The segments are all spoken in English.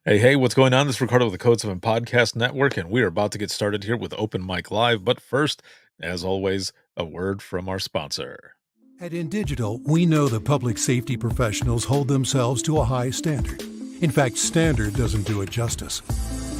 Hey, what's going on? This is Ricardo with the Code 7 Podcast Network, and we are about to get started here with Open Mic Live. But first, as always, a word from our sponsor. At InDigital, we know the public safety professionals hold themselves to a high standard. In fact, standard doesn't do it justice.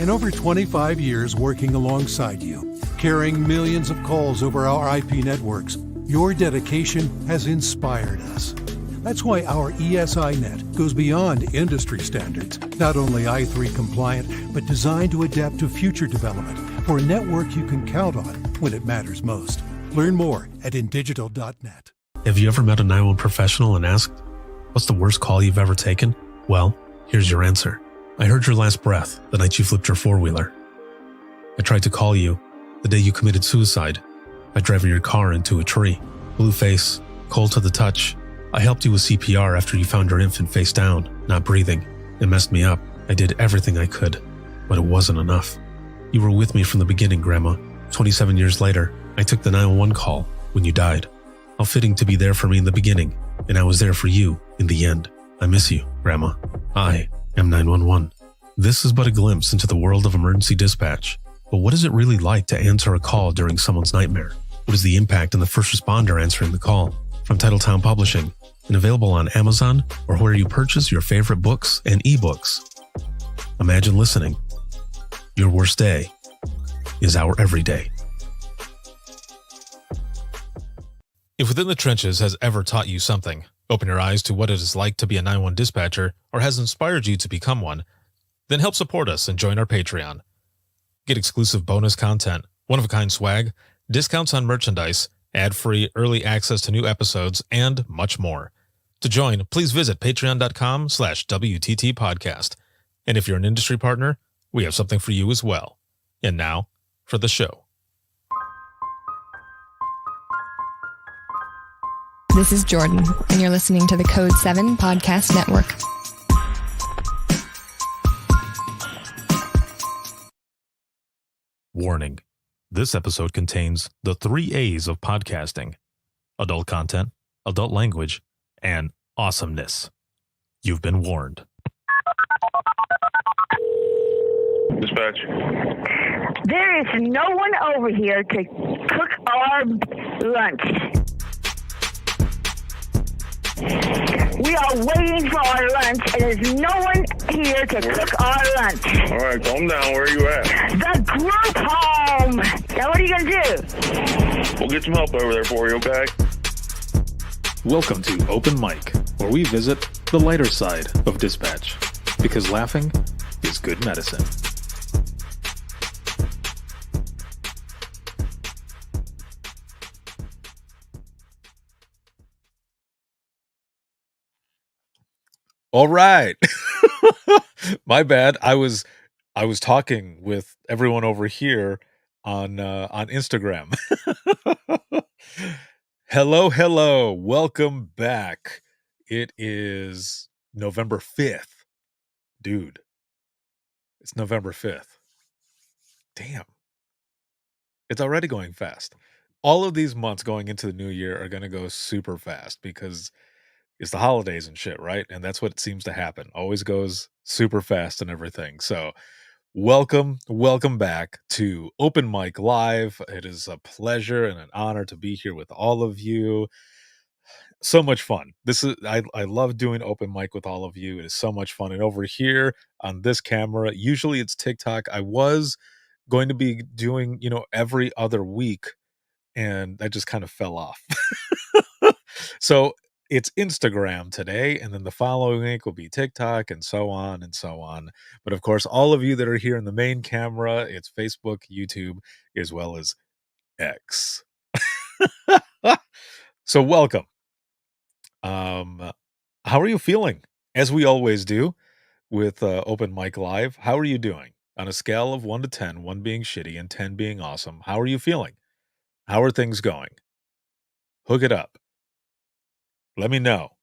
In over 25 years working alongside you, carrying millions of calls over our IP networks, your dedication has inspired us. That's why our ESINet goes beyond industry standards, not only I3 compliant, but designed to adapt to future development for a network you can count on when it matters most. Learn more at indigital.net. Have you ever met a 911 professional and asked, what's the worst call you've ever taken? Well, here's your answer. I heard your last breath the night you flipped your four-wheeler. I tried to call you the day you committed suicide by driving your car into a tree. Blue face, cold to the touch. I helped you with CPR after you found your infant face down, not breathing. It messed me up. I did everything I could, but it wasn't enough. You were with me from the beginning, Grandma. 27 years later, I took the 911 call when you died. How fitting to be there for me in the beginning, and I was there for you in the end. I miss you, Grandma. I am 911. This is but a glimpse into the world of emergency dispatch. But what is it really like to answer a call during someone's nightmare? What is the impact on the first responder answering the call? From Titletown Publishing, and available on Amazon or where you purchase your favorite books and ebooks. Imagine listening. Your worst day is our everyday. If Within the Trenches has ever taught you something, open your eyes to what it is like to be a 911 dispatcher, or has inspired you to become one, then help support us and join our Patreon. Get exclusive bonus content, one-of-a-kind swag, discounts on merchandise, ad-free early access to new episodes, and much more. To join, please visit patreon.com/WTT podcast. And if you're an industry partner, we have something for you as well. And now, for the show. This is Jordan, and you're listening to the Code 7 Podcast Network. Warning. This episode contains the 3 A's of podcasting: adult content, adult language, and awesomeness. You've been warned. Dispatch. There is no one over here to cook our lunch. We are waiting for our lunch, and there's no one here to cook our lunch. All right, calm down. Where are you at? The group home. Now, what are you going to do? We'll get some help over there for you, okay? Welcome to Open Mic, where we visit the lighter side of dispatch, because laughing is good medicine. All right. My bad. I was talking with everyone over here on Instagram. Hello. Welcome back. It is November 5th. Dude. It's November 5th. Damn. It's already going fast. All of these months going into the new year are going to go super fast because it's the holidays and shit, right? And that's what seems to happen. Always goes super fast and everything. So welcome back to Open Mic Live. It is a pleasure and an honor to be here with all of you. So much fun. I love doing open mic with all of you. It is so much fun. And over here on this camera, usually it's TikTok. I was going to be doing, every other week, and that just kind of fell off. So it's Instagram today, and then the following week will be TikTok, and so on and so on. But of course, all of you that are here in the main camera, it's Facebook, YouTube, as well as X. So welcome. How are you feeling? As we always do with Open Mic Live, how are you doing? On a scale of 1 to 10, 1 being shitty and 10 being awesome, how are you feeling? How are things going? Hook it up. Let me know.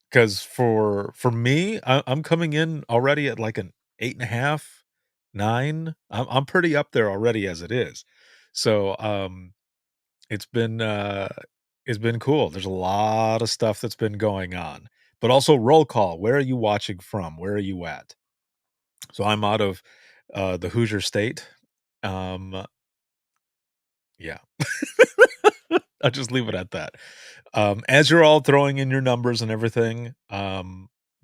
Because for me, I'm coming in already at like an 8.5, 9. I'm pretty up there already as it is. So it's been cool. There's a lot of stuff that's been going on. But also roll call. Where are you watching from? Where are you at? So I'm out of the Hoosier State. Yeah. I'll just leave it at that. As you're all throwing in your numbers and everything,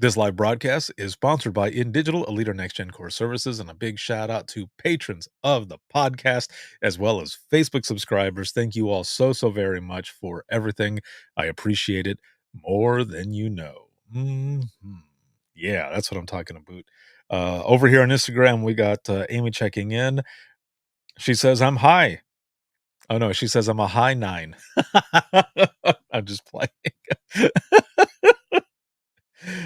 this live broadcast is sponsored by InDigital, a leader in next-gen core services, and a big shout out to patrons of the podcast, as well as Facebook subscribers. Thank you all so, so very much for everything. I appreciate it more than you know. Mhm. Yeah, that's what I'm talking about. Over here on Instagram, we got Amy checking in. She says, I'm high. Oh, no, she says, I'm a high 9. I'm just playing.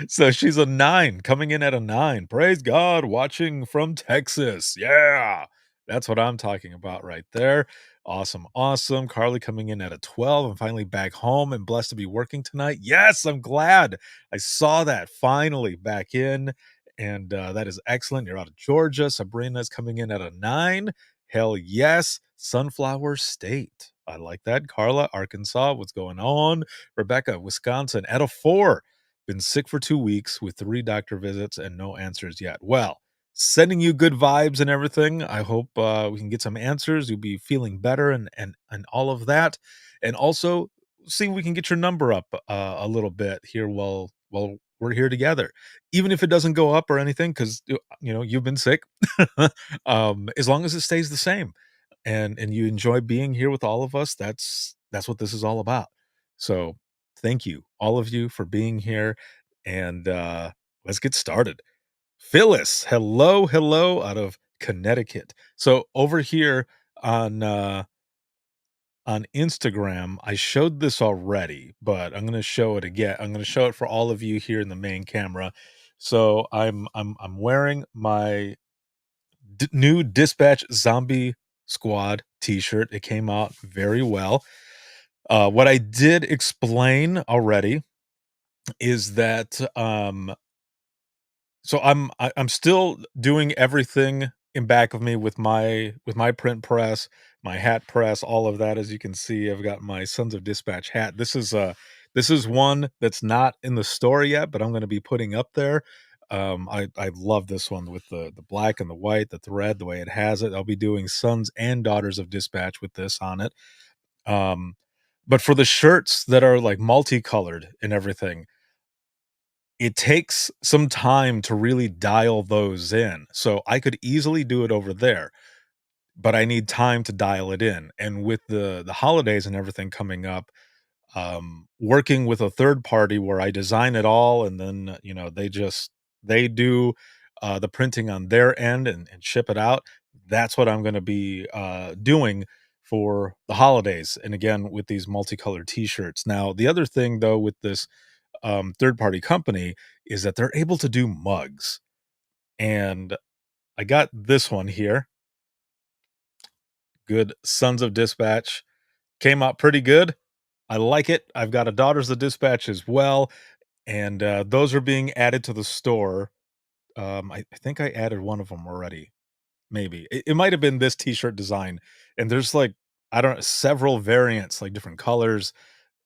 So she's a 9, coming in at a 9. Praise God, watching from Texas. Yeah, that's what I'm talking about right there. Awesome, awesome. Carly coming in at a 12. I'm finally back home and blessed to be working tonight. Yes, I'm glad. I saw that finally back in, and that is excellent. You're out of Georgia. Sabrina's coming in at a 9. Hell yes. Sunflower State. I like that. Carla, Arkansas. What's going on? Rebecca, Wisconsin at a 4. Been sick for 2 weeks with 3 doctor visits and no answers yet. Well, sending you good vibes and everything. I hope we can get some answers. You'll be feeling better and all of that. And also see if we can get your number up a little bit here while we're here together. Even if it doesn't go up or anything, because you've been sick. As long as it stays the same and you enjoy being here with all of us, that's what this is all about. So thank you, all of you, for being here, and let's get started. Phyllis, hello, hello, out of Connecticut. So over here on Instagram, I showed this already, but I'm going to show it again. I'm going to show it for all of you here in the main camera. So I'm wearing my new Dispatch Zombie Squad t-shirt. It came out very well. What I did explain already is that so I'm still doing everything in back of me with my print press, my hat press, all of that. As you can see, I've got my Sons of Dispatch hat. This is one that's not in the store yet, but I'm going to be putting up there. I love this one with the black and the white, the thread, the way it has it. I'll be doing Sons and Daughters of Dispatch with this on it. But for the shirts that are like multicolored and everything, it takes some time to really dial those in. So I could easily do it over there, but I need time to dial it in. And with the holidays and everything coming up, working with a third party where I design it all and then they do the printing on their end and ship it out. That's what I'm going to be doing for the holidays. And again, with these multicolored t-shirts. Now, the other thing though with this third party company is that they're able to do mugs. And I got this one here. Good Sons of Dispatch. Came out pretty good. I like it. I've got a Daughters of Dispatch as well. And those are being added to the store. I think I added one of them already. Maybe. It might have been this t-shirt design. And there's like, I don't know, several variants, like different colors,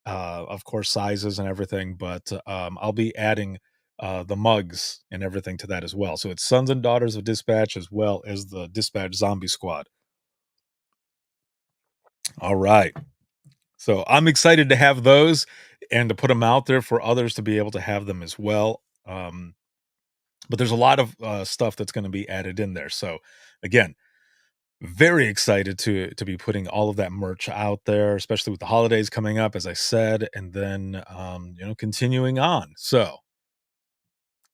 of course, sizes and everything. But I'll be adding the mugs and everything to that as well. So it's Sons and Daughters of Dispatch as well as the Dispatch Zombie Squad. All right. So I'm excited to have those and to put them out there for others to be able to have them as well. But there's a lot of stuff that's going to be added in there. So again, very excited to be putting all of that merch out there, especially with the holidays coming up, as I said, and then continuing on. So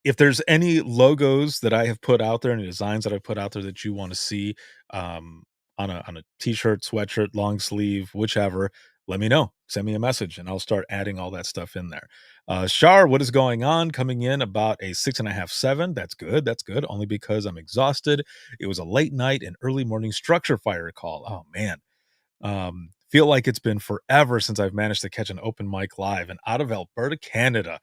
if there's any logos that I have put out there, any designs that I put out there that you want to see on a t-shirt, sweatshirt, long sleeve, whichever, let me know. Send me a message and I'll start adding all that stuff in there. Shar, what is going on? Coming in about a 6.5, 7. That's good. That's good. Only because I'm exhausted. It was a late night and early morning structure fire call. Oh man. Feel like it's been forever since I've managed to catch an open mic live and out of Alberta, Canada.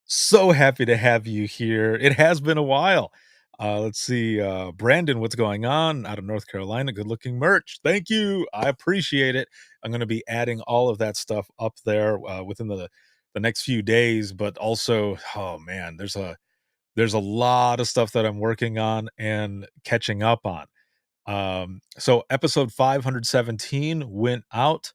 So happy to have you here. It has been a while. Let's see. Brandon, what's going on? Out of North Carolina. Good looking merch. Thank you. I appreciate it. I'm going to be adding all of that stuff up there within the next few days. But also, oh man, there's there's a lot of stuff that I'm working on and catching up on. So episode 517 went out,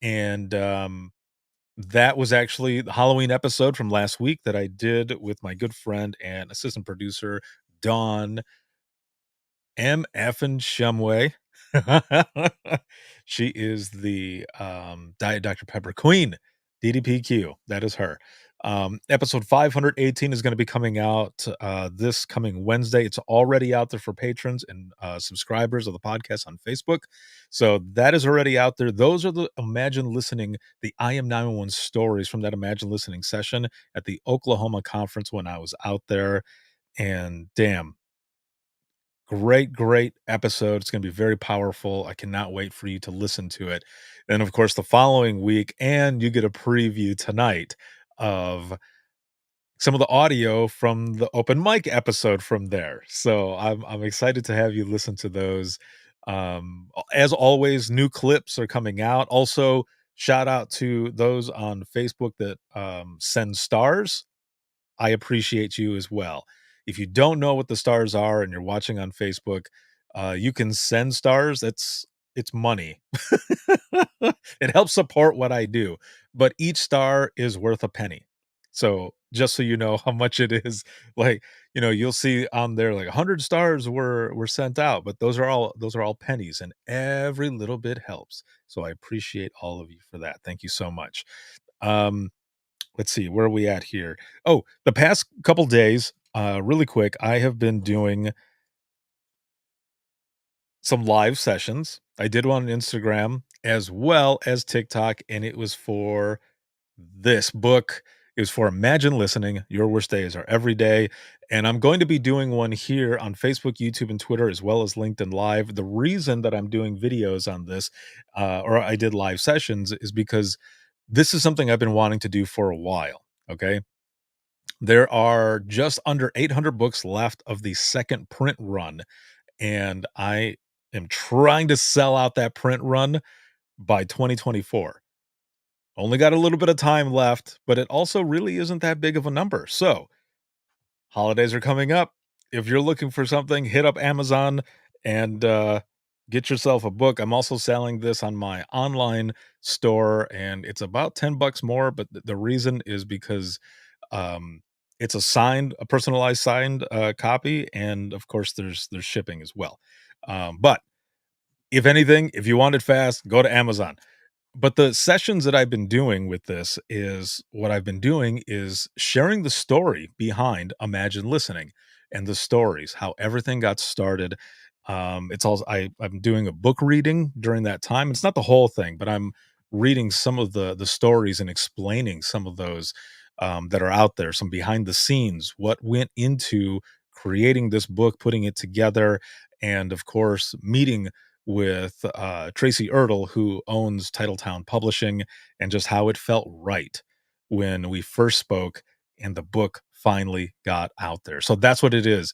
and that was actually the Halloween episode from last week that I did with my good friend and assistant producer, Dawn M. Effin Shumway. She is the Diet Dr. Pepper Queen, DDPQ. That is her. Episode 518 is going to be coming out this coming Wednesday. It's already out there for patrons and subscribers of the podcast on Facebook. So that is already out there. Those are the Imagine Listening, the I Am 911 stories from that Imagine Listening session at the Oklahoma conference when I was out there. And damn, great episode. It's going to be very powerful. I cannot wait for you to listen to it. And of course, the following week, and you get a preview tonight of some of the audio from the open mic episode from there. So I'm excited to have you listen to those. As always, new clips are coming out. Also, shout out to those on Facebook that send stars. I appreciate you as well. If you don't know what the stars are and you're watching on Facebook, you can send stars. It's money. It helps support what I do, but each star is worth a penny. So just so you know how much it is, like, you'll see on there like 100 stars were sent out, but those are all pennies, and every little bit helps. So I appreciate all of you for that. Thank you so much. Um, let's see, where are we at here? Oh, the past couple days, really quick, I have been doing some live sessions. I did one on Instagram as well as TikTok, and it was for this book. It was for Imagine Listening. Your worst days are every day. And I'm going to be doing one here on Facebook, YouTube, and Twitter, as well as LinkedIn Live. The reason that I'm doing videos on this, or I did live sessions, is because this is something I've been wanting to do for a while. Okay. There are just under 800 books left of the second print run, and I am trying to sell out that print run by 2024. Only got a little bit of time left, but it also really isn't that big of a number. So, holidays are coming up. If you're looking for something, hit up Amazon and get yourself a book. I'm also selling this on my online store, and it's about $10 more. But the reason is because um, it's a personalized signed copy, and of course, there's shipping as well. But if anything, if you want it fast, go to Amazon. But the sessions that I've been doing with this is what I've been doing is sharing the story behind Imagine Listening and the stories, how everything got started. It's also I'm doing a book reading during that time. It's not the whole thing, but I'm reading some of the stories and explaining some of those that are out there, some behind the scenes, what went into creating this book, putting it together, and of course, meeting with Tracy Ertl, who owns Titletown Publishing, and just how it felt right when we first spoke and the book finally got out there. So that's what it is.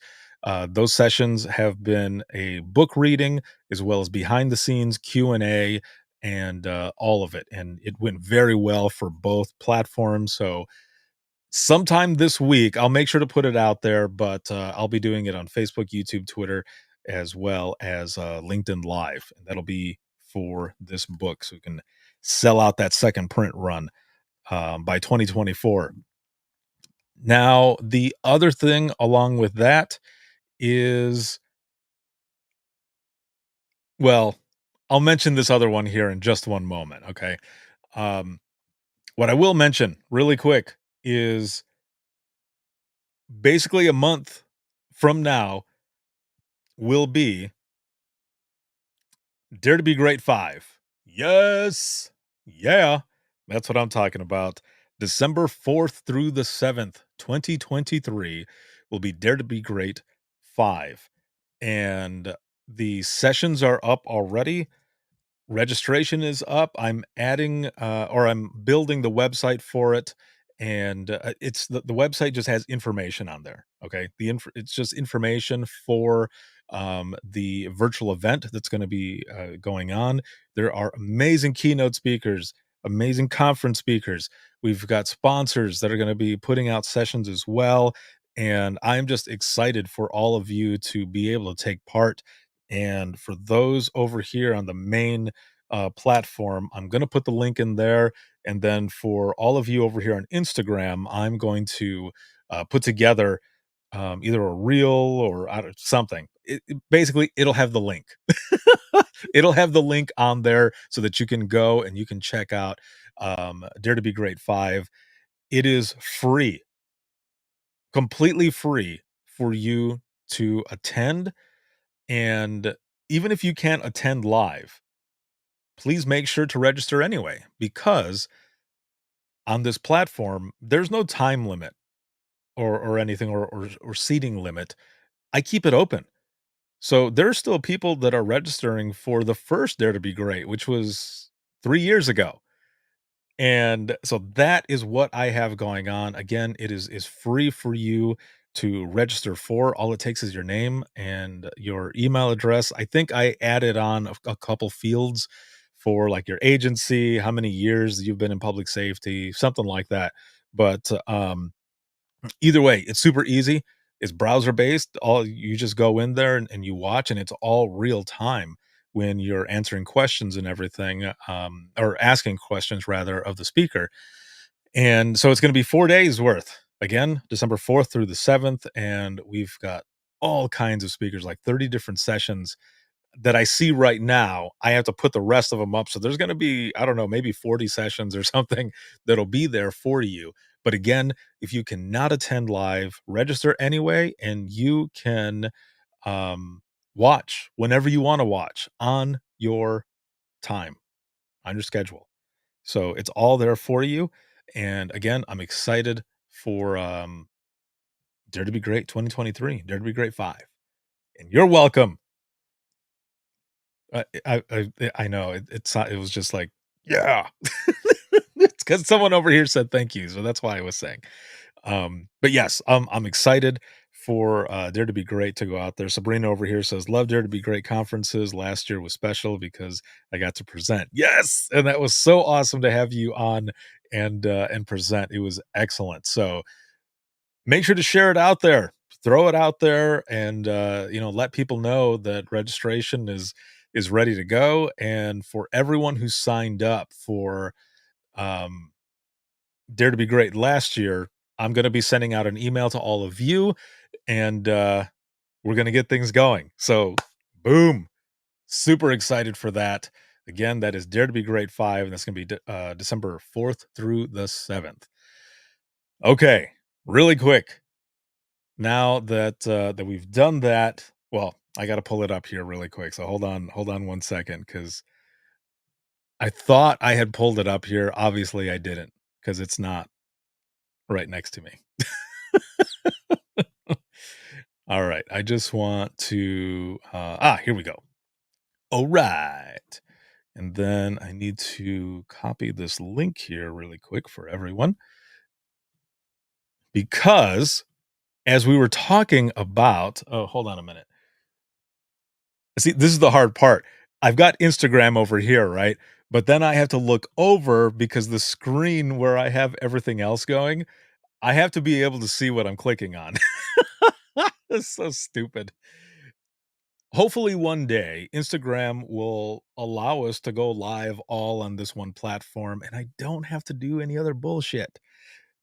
Those sessions have been a book reading as well as behind the scenes Q&A and all of it. And it went very well for both platforms. So sometime this week, I'll make sure to put it out there, but I'll be doing it on Facebook, YouTube, Twitter, as well as LinkedIn Live. And that'll be for this book, so we can sell out that second print run by 2024. Now, the other thing along with that is, well, I'll mention this other one here in just one moment, okay? What I will mention really quick is basically a month from now will be Dare to Be Great 5. Yes. Yeah. That's what I'm talking about. December 4th through the 7th, 2023 will be Dare to Be Great 5. And the sessions are up already. Registration is up. I'm adding or I'm building the website for it, and it's the website just has information on there. Okay, it's just information for the virtual event that's going to be going on. There are amazing keynote speakers, amazing conference speakers. We've got sponsors that are going to be putting out sessions as well. And I'm just excited for all of you to be able to take part. And for those over here on the main platform, I'm going to put the link in there. And then for all of you over here on Instagram, I'm going to put together either a reel or something. Basically, it'll have the link. It'll have the link on there so that you can go and you can check out Dare to Be Great 5. It is free, completely free for you to attend. And even if you can't attend live, please make sure to register anyway, because on this platform, there's no time limit or anything or seating limit. I keep it open. So there's still people that are registering for the first Dare to Be Great, which was 3 years ago. And so that is what I have going on. Again, it is free for you to register for. All it takes is your name and your email address. I think I added on a couple fields for like your agency, how many years you've been in public safety, something like that. But either way, it's super easy. It's browser based. All you just go in there and you watch, and it's all real time when you're answering questions and everything, or asking questions rather of the speaker. And so it's going to be 4 days worth. Again, December 4th through the 7th, and we've got all kinds of speakers, like 30 different sessions that I see right now. I have to put the rest of them up. So there's going to be, I don't know, maybe 40 sessions or something that'll be there for you. But again, if you cannot attend live, register anyway, and you can watch whenever you want to watch on your time, on your schedule. So it's all there for you. And again, I'm excited for Dare to Be Great 2023, Dare to Be Great 5. And you're welcome. I know it was just like, yeah. It's because someone over here said thank you, so that's why I was saying. But yes, I'm excited for Dare to Be Great to go out there. Sabrina over here says, love Dare to Be Great conferences. Last year was special because I got to present. Yes, and that was so awesome to have you on and present. It was excellent. So make sure to share it out there, throw it out there, and let people know that registration is ready to go. And for everyone who signed up for um Dare to Be Great last year, I'm going to be sending out an email to all of you, and we're going to get things going. So boom, super excited for that. Again, that is Dare to Be Great 5, and that's going to be December 4th through the 7th. Okay, really quick, now that we've done that, well, I got to pull it up here really quick. So hold on 1 second, because I thought I had pulled it up here. Obviously, I didn't, because it's not right next to me. All right, I just want to here we go. All right. And then I need to copy this link here really quick for everyone, because as we were talking about, oh, hold on a minute. See, this is the hard part. I've got Instagram over here, right? But then I have to look over, because the screen where I have everything else going, I have to be able to see what I'm clicking on. That's so stupid. Hopefully one day Instagram will allow us to go live all on this one platform, and I don't have to do any other bullshit.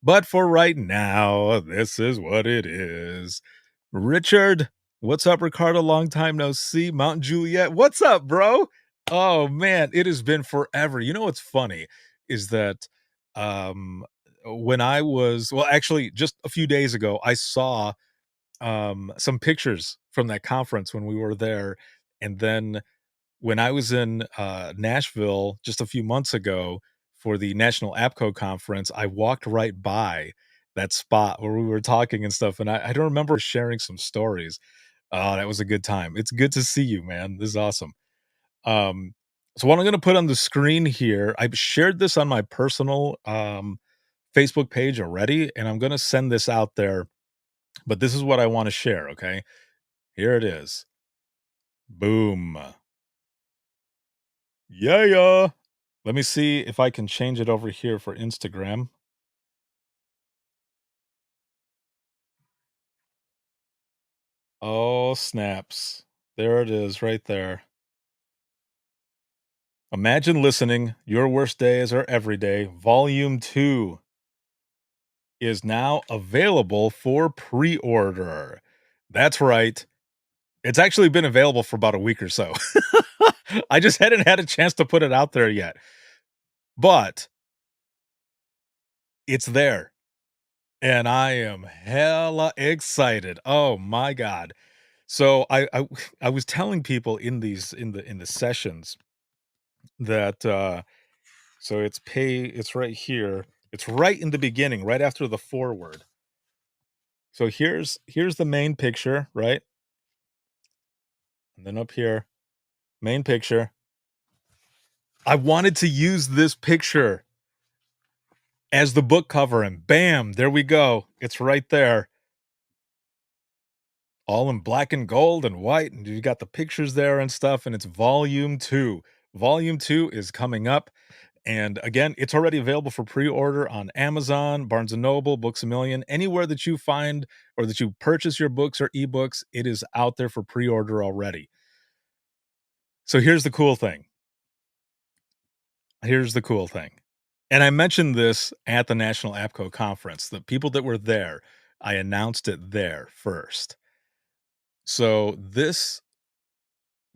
But for right now, this is what it is. Richard, what's up, Ricardo? Long time no see. Mountain Juliet, what's up, bro? Oh man, it has been forever. You know what's funny is that when I was, well, actually just a few days ago, I saw some pictures from that conference when we were there. And then when I was in Nashville just a few months ago for the National APCO conference, I walked right by that spot where we were talking and stuff. And I don't remember sharing some stories. Oh, that was a good time. It's good to see you, man. This is awesome. So what I'm going to put on the screen here, I've shared this on my personal Facebook page already, and I'm going to send this out there. But this is what I want to share, okay? Here it is. Boom. Yeah. Let me see if I can change it over here for Instagram. Oh, snaps. There it is right there. Imagine Listening, Your Worst Days Are Every Day, Volume 2 is now available for pre-order. That's right. It's actually been available for about a week or so. I just hadn't had a chance to put it out there yet. But it's there. And I am hella excited. Oh my god. So I was telling people in the sessions that so it's right here. It's right in the beginning, right after the foreword. So here's the main picture, right? And then up here, main picture. I wanted to use this picture as the book cover, and bam, there we go. It's right there. All in black and gold and white, and you got the pictures there and stuff, and it's volume 2. Volume 2 is coming up, and again, it's already available for pre-order on Amazon, Barnes & Noble, Books A Million, anywhere that you find or that you purchase your books or ebooks, it is out there for pre-order already. So here's the cool thing. Here's the cool thing. And I mentioned this at the National APCO conference. The people that were there, I announced it there first. So this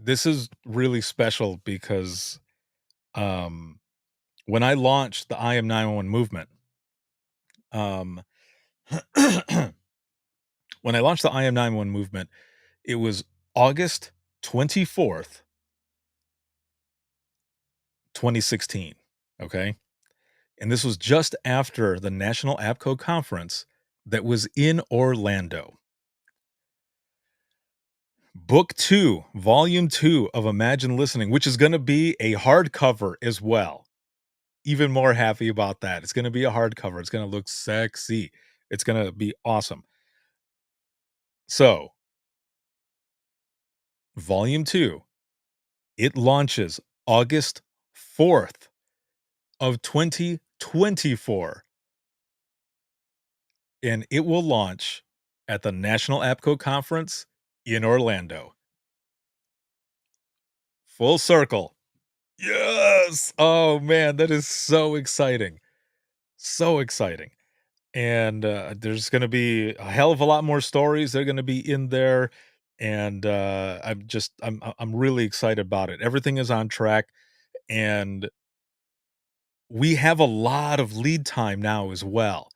is really special because when I launched the I Am 911 movement, when I launched the I Am 911 movement, it was August 24th, 2016. Okay. And this was just after the National APCO conference that was in Orlando. Book 2, Volume 2 of Imagine Listening, which is going to be a hardcover as well. Even more happy about that. It's going to be a hardcover. It's going to look sexy. It's going to be awesome. So, Volume 2, it launches August 4th of 2024. And it will launch at the National APCO conference in Orlando. Full circle. Yes. Oh man, that is so exciting. So exciting. And there's going to be a hell of a lot more stories. They're going to be in there, and I'm really excited about it. Everything is on track, and we have a lot of lead time now as well.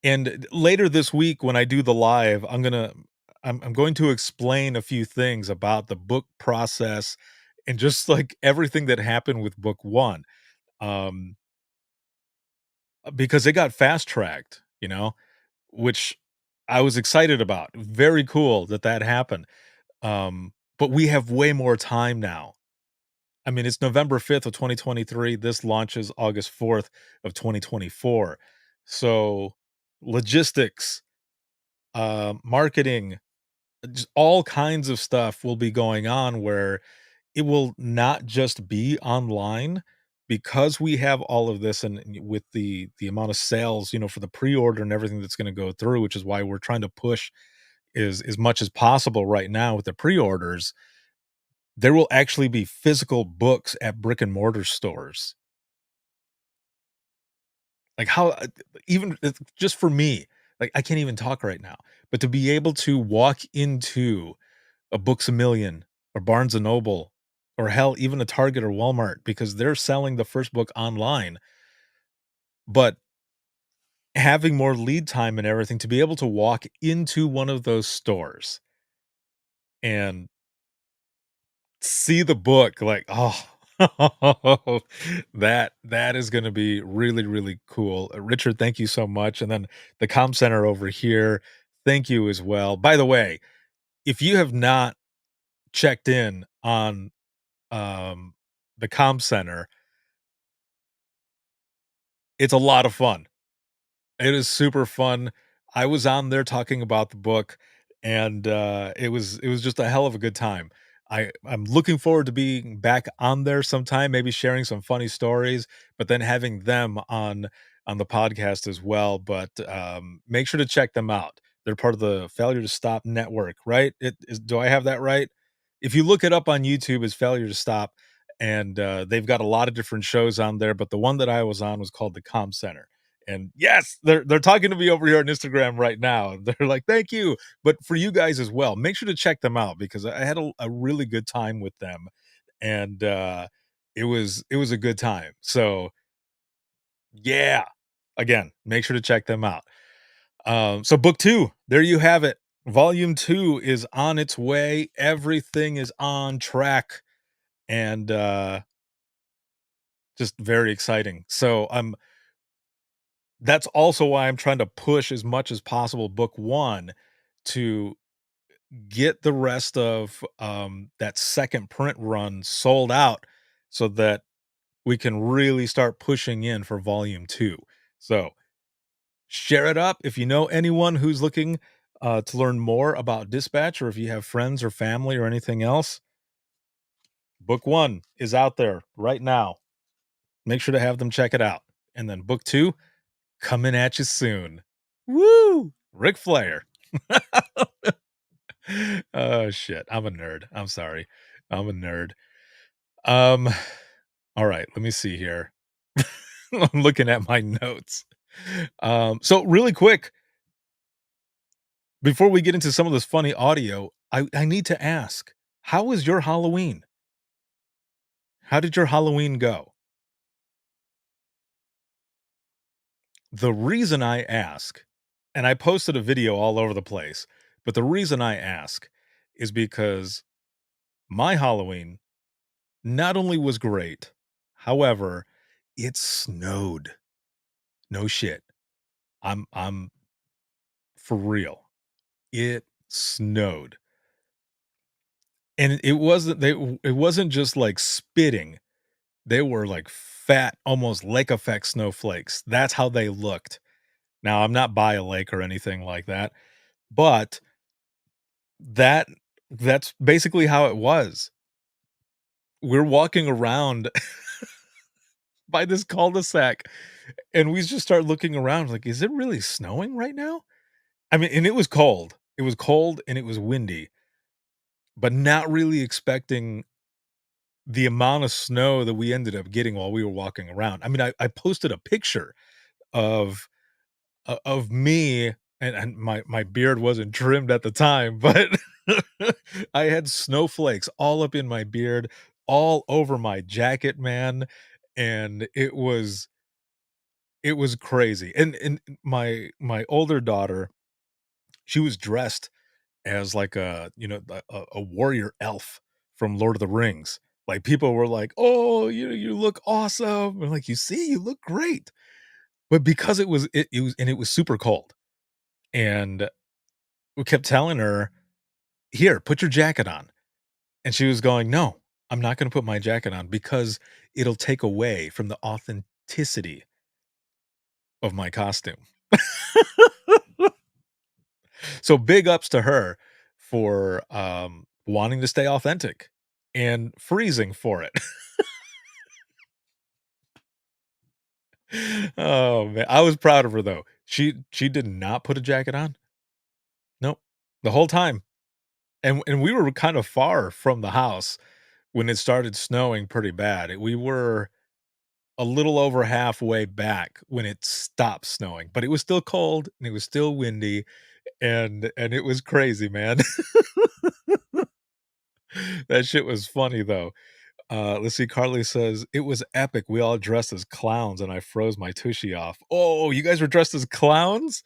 And later this week, when I do the live, I'm going to explain a few things about the book process and just like everything that happened with book 1. Because it got fast tracked, which I was excited about. Very cool that that happened. But we have way more time now. I mean, it's November 5th of 2023. This launches August 4th of 2024. So logistics, marketing, just all kinds of stuff will be going on where it will not just be online because we have all of this and with the amount of sales, for the pre-order and everything that's going to go through, which is why we're trying to push is as much as possible right now with the pre-orders. There will actually be physical books at brick and mortar stores. Like how even just for me, like I can't even talk right now, but to be able to walk into a Books A Million or Barnes and Noble or hell, even a Target or Walmart because they're selling the first book online. But having more lead time and everything to be able to walk into one of those stores and see the book like, oh, that is going to be really, really cool. Richard, thank you so much. And then the comm center over here, thank you as well. By the way, if you have not checked in on the comm center, it's a lot of fun. It is super fun. I was on there talking about the book, and it was just a hell of a good time. I'm looking forward to being back on there sometime, maybe sharing some funny stories, but then having them on the podcast as well. But make sure to check them out. They're part of the Failure to Stop network, right? Do I have that right? If you look it up on YouTube, it's Failure to Stop, and they've got a lot of different shows on there, but the one that I was on was called the Comm Center. And yes, they're talking to me over here on Instagram right now. They're like, "Thank you," but for you guys as well, make sure to check them out because I had a really good time with them, and it was a good time. So yeah, again, make sure to check them out. So book 2, there you have it. Volume 2 is on its way. Everything is on track and just very exciting. So that's also why I'm trying to push as much as possible book 1 to get the rest of that second print run sold out so that we can really start pushing in for volume 2. So share it up if you know anyone who's looking to learn more about Dispatch, or if you have friends or family or anything else. Book 1 is out there right now. Make sure to have them check it out. And then book 2 coming at you soon. Woo! Ric Flair. Oh shit. I'm a nerd. I'm sorry. I'm a nerd. All right, let me see here. I'm looking at my notes. So really quick, before we get into some of this funny audio, I need to ask, how was your Halloween? How did your Halloween go? The reason I ask, and I posted a video all over the place, but the reason I ask is because my Halloween not only was great, however, it snowed. No shit. I'm for real. It snowed. And it wasn't just like spitting. They were like fat, almost lake effect snowflakes. That's how they looked. Now, I'm not by a lake or anything like that, but that that's basically how it was. We're walking around by this cul-de-sac, and we just start looking around like, "Is it really snowing right now?" I mean, and it was cold. It was cold and it was windy, but not really expecting the amount of snow that we ended up getting while we were walking around. I mean, I posted a picture of of me, and my beard wasn't trimmed at the time, but I had snowflakes all up in my beard, all over my jacket, man, and it was crazy. And my older daughter, she was dressed as like a warrior elf from Lord of the Rings. Like people were like, "Oh, you look awesome." And like, "You see, you look great." But because it was super cold. And we kept telling her, "Here, put your jacket on." And she was going, "No, I'm not gonna put my jacket on because it'll take away from the authenticity of my costume." So big ups to her for, wanting to stay authentic and freezing for it. Oh, man. I was proud of her, though. She did not put a jacket on. Nope. The whole time. And we were kind of far from the house when it started snowing pretty bad. We were a little over halfway back when it stopped snowing, but it was still cold and it was still windy and it was crazy, man. That shit was funny though. Let's see. Carly says it was epic. We all dressed as clowns, and I froze my tushy off. Oh, you guys were dressed as clowns?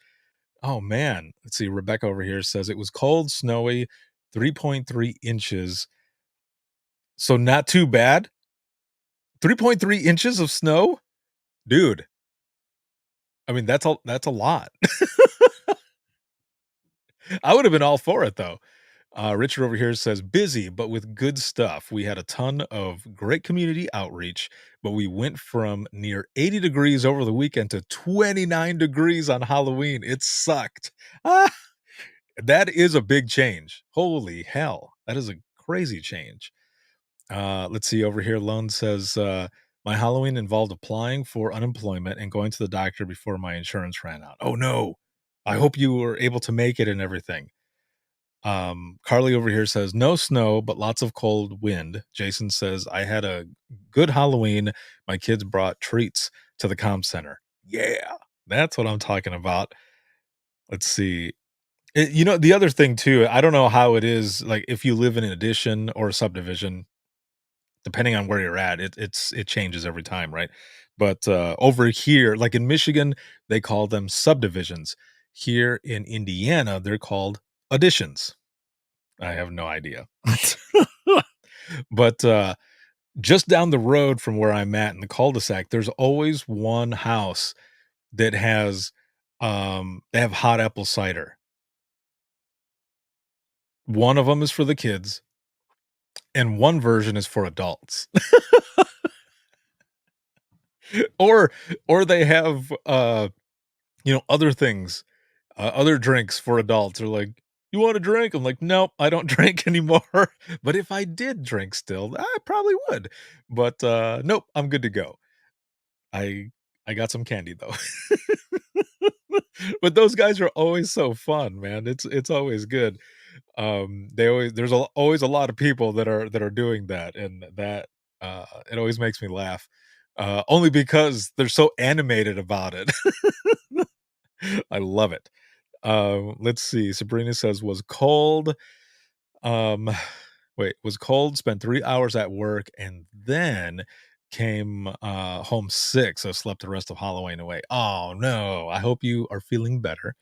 Oh man. Let's see. Rebecca over here says it was cold, snowy, 3.3 inches. So not too bad. 3.3 inches of snow, dude. I mean, that's a lot. I would have been all for it though. Richard over here says busy, but with good stuff. We had a ton of great community outreach, but we went from near 80 degrees over the weekend to 29 degrees on Halloween. It sucked. Ah, that is a big change. Holy hell. That is a crazy change. Let's see over here. Lone says, my Halloween involved applying for unemployment and going to the doctor before my insurance ran out. Oh no. I hope you were able to make it and everything. Carly over here says no snow, but lots of cold wind. Jason says I had a good Halloween. My kids brought treats to the comm center. Yeah, that's what I'm talking about. Let's see. The other thing too, I don't know how it is, like if you live in an addition or a subdivision, depending on where you're at, it changes every time, right? But over here, like in Michigan, they call them subdivisions. Here in Indiana, they're called additions. I have no idea. But just down the road from where I'm at in the cul-de-sac, there's always one house that has they have hot apple cider. One of them is for the kids, and one version is for adults. Or they have other things, other drinks for adults. They're like, "You want a drink?" I'm like, "Nope, I don't drink anymore." But if I did drink still, I probably would. But nope, I'm good to go. I I got some candy though. But those guys are always so fun, man. It's always good. Always a lot of people that are doing that, and that it always makes me laugh. Only because they're so animated about it. I love it. Let's see. Sabrina says was cold. Um wait, was cold, spent 3 hours at work, and then came home sick, so slept the rest of Halloween away. Oh no. I hope you are feeling better.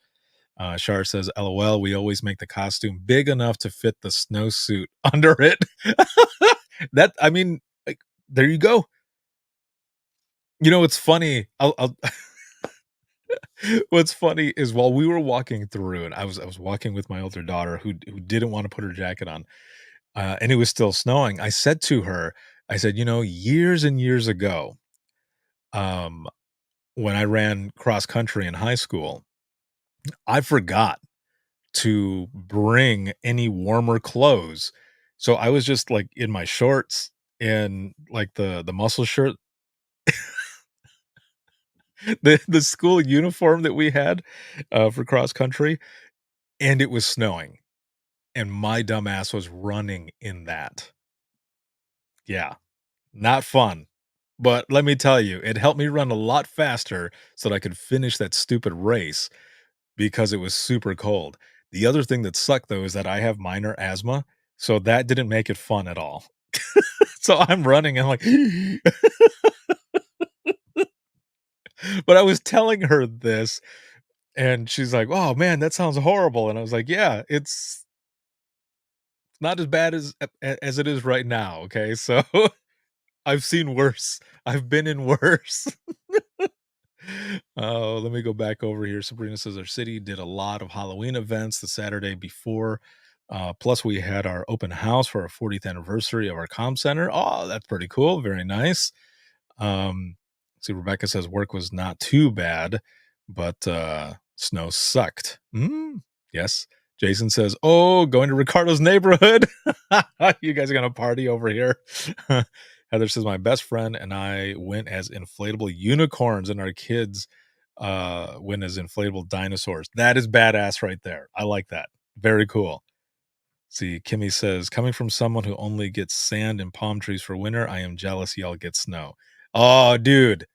Shar says, LOL, we always make the costume big enough to fit the snowsuit under it. Like, there you go. It's funny. I'll What's funny is while we were walking through it, I was walking with my older daughter who didn't want to put her jacket on, and it was still snowing. I said to her, I said, years and years ago, um, when I ran cross country in high school, I forgot to bring any warmer clothes. So I was just like in my shorts and like the muscle shirt, the school uniform that we had for cross country, and it was snowing. And my dumbass was running in that. Yeah, not fun. But let me tell you, it helped me run a lot faster so that I could finish that stupid race because it was super cold. The other thing that sucked though is that I have minor asthma, so that didn't make it fun at all. So I'm running and I'm like, but I was telling her this and she's like, "Oh man, that sounds horrible." And I was like, "Yeah, it's not as bad as it is right now, okay? So I've seen worse. I've been in worse." Oh, let me go back over here. Sabrina says our city did a lot of Halloween events the Saturday before. Plus, we had our open house for our 40th anniversary of our comm center. Oh, that's pretty cool. Very nice. See, Rebecca says work was not too bad, but snow sucked. Yes. Jason says, "Oh, going to Ricardo's neighborhood." You guys are gonna party over here. Heather says, "My best friend and I went as inflatable unicorns, and our kids went as inflatable dinosaurs." That is badass right there. I like that. Very cool. See, Kimmy says, "Coming from someone who only gets sand and palm trees for winter, I am jealous y'all get snow." Oh, dude.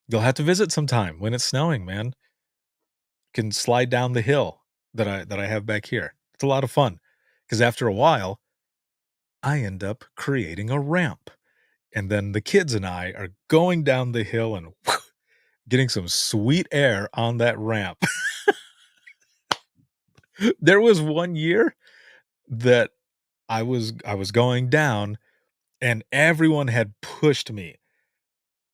You'll have to visit sometime when it's snowing, man. Can slide down the hill that I have back here. It's a lot of fun because after a while, I end up creating a ramp, and then the kids and I are going down the hill and getting some sweet air on that ramp. There was one year that I was going down and everyone had pushed me.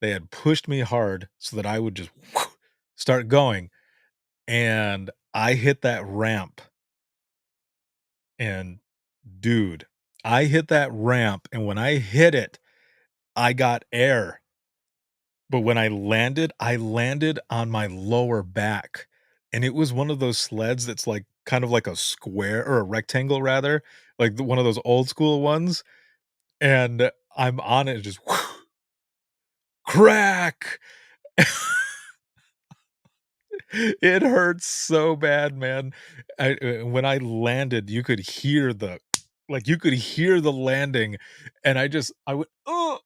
They had pushed me hard so that I would just start going, and I hit that ramp. And dude, I hit that ramp, and when I hit it, I got air. But when I landed on my lower back, and it was one of those sleds that's like kind of like a square or a rectangle rather, like one of those old school ones. And I'm on it, just crack. It hurts so bad, man. When I landed, you could hear you could hear the landing, and I went, "Oh."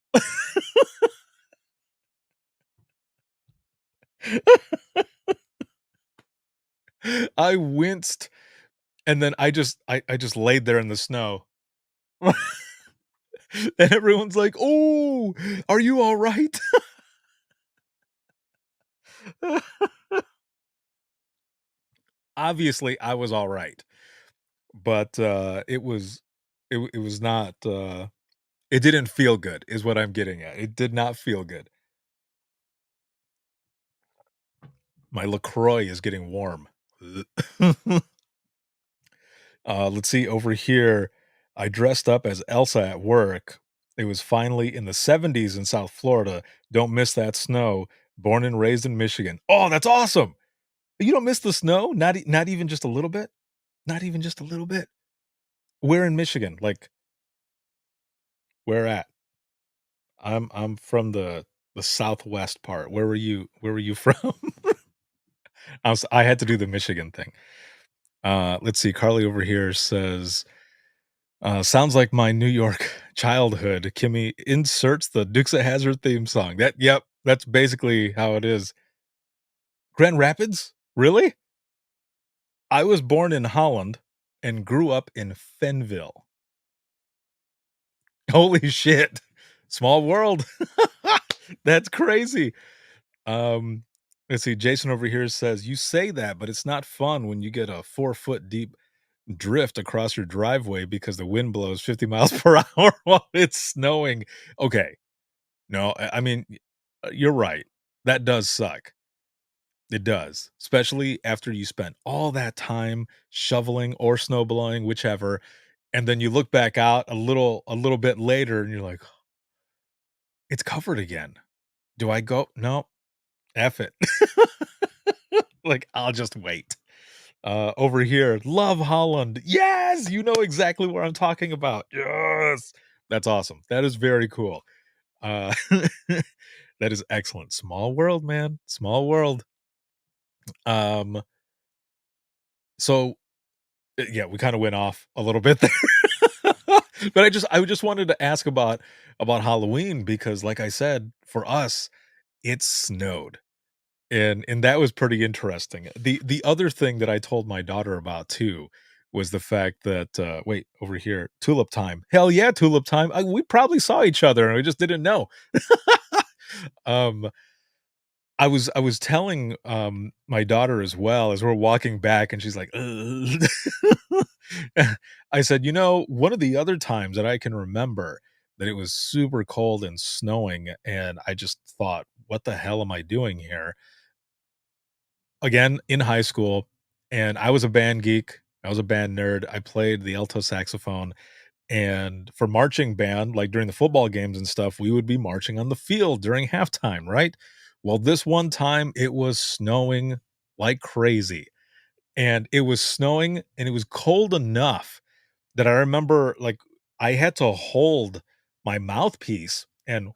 I winced, and then I just laid there in the snow. And everyone's like, "Oh, are you alright?" Obviously, I was alright, but, it was not, it didn't feel good is what I'm getting at. It did not feel good. My LaCroix is getting warm. Let's see over here. I dressed up as Elsa at work. It was finally in the 70s in South Florida. Don't miss that snow. Born and raised in Michigan. Oh, that's awesome. You don't miss the snow? Not even just a little bit? Not even just a little bit? Where in Michigan? Like, where at? I'm from the southwest part. Where were you from? I had to do the Michigan thing. Let's see. Carly over here says, sounds like my New York childhood. Kimmy inserts the Dukes of Hazzard theme song. Yep, that's basically how it is. Grand Rapids? Really? I was born in Holland and grew up in Fenville. Holy shit. Small world. That's crazy. Um, let's see. Jason over here says, you say that, but it's not fun when you get a 4-foot deep drift across your driveway because the wind blows 50 miles per hour while it's snowing. Okay. No, I mean, you're right. That does suck. It does, especially after you spent all that time shoveling or snowblowing, whichever, and then you look back out a little bit later and you're like, it's covered again. Do I go? No, F it. Like, I'll just wait. Over here, love Holland. Yes, you know exactly what I'm talking about. Yes. That's awesome. That is very cool. Uh, that is excellent. Small world, man. Small world. Um, so yeah, we kind of went off a little bit there. But I just wanted to ask about Halloween because like I said, for us, it snowed. And that was pretty interesting. The other thing that I told my daughter about too was the fact that wait, over here, tulip time. Hell yeah, tulip time. We probably saw each other and we just didn't know. um I was telling my daughter as well as we're walking back and she's like, "Ugh." I said, "You know, one of the other times that I can remember that it was super cold and snowing and I just thought, what the hell am I doing here?" Again, in high school, and I was a band geek. I was a band nerd. I played the alto saxophone, and for marching band, like during the football games and stuff, we would be marching on the field during halftime, right? Well, this one time it was snowing like crazy, and it was snowing and it was cold enough that I remember like I had to hold my mouthpiece and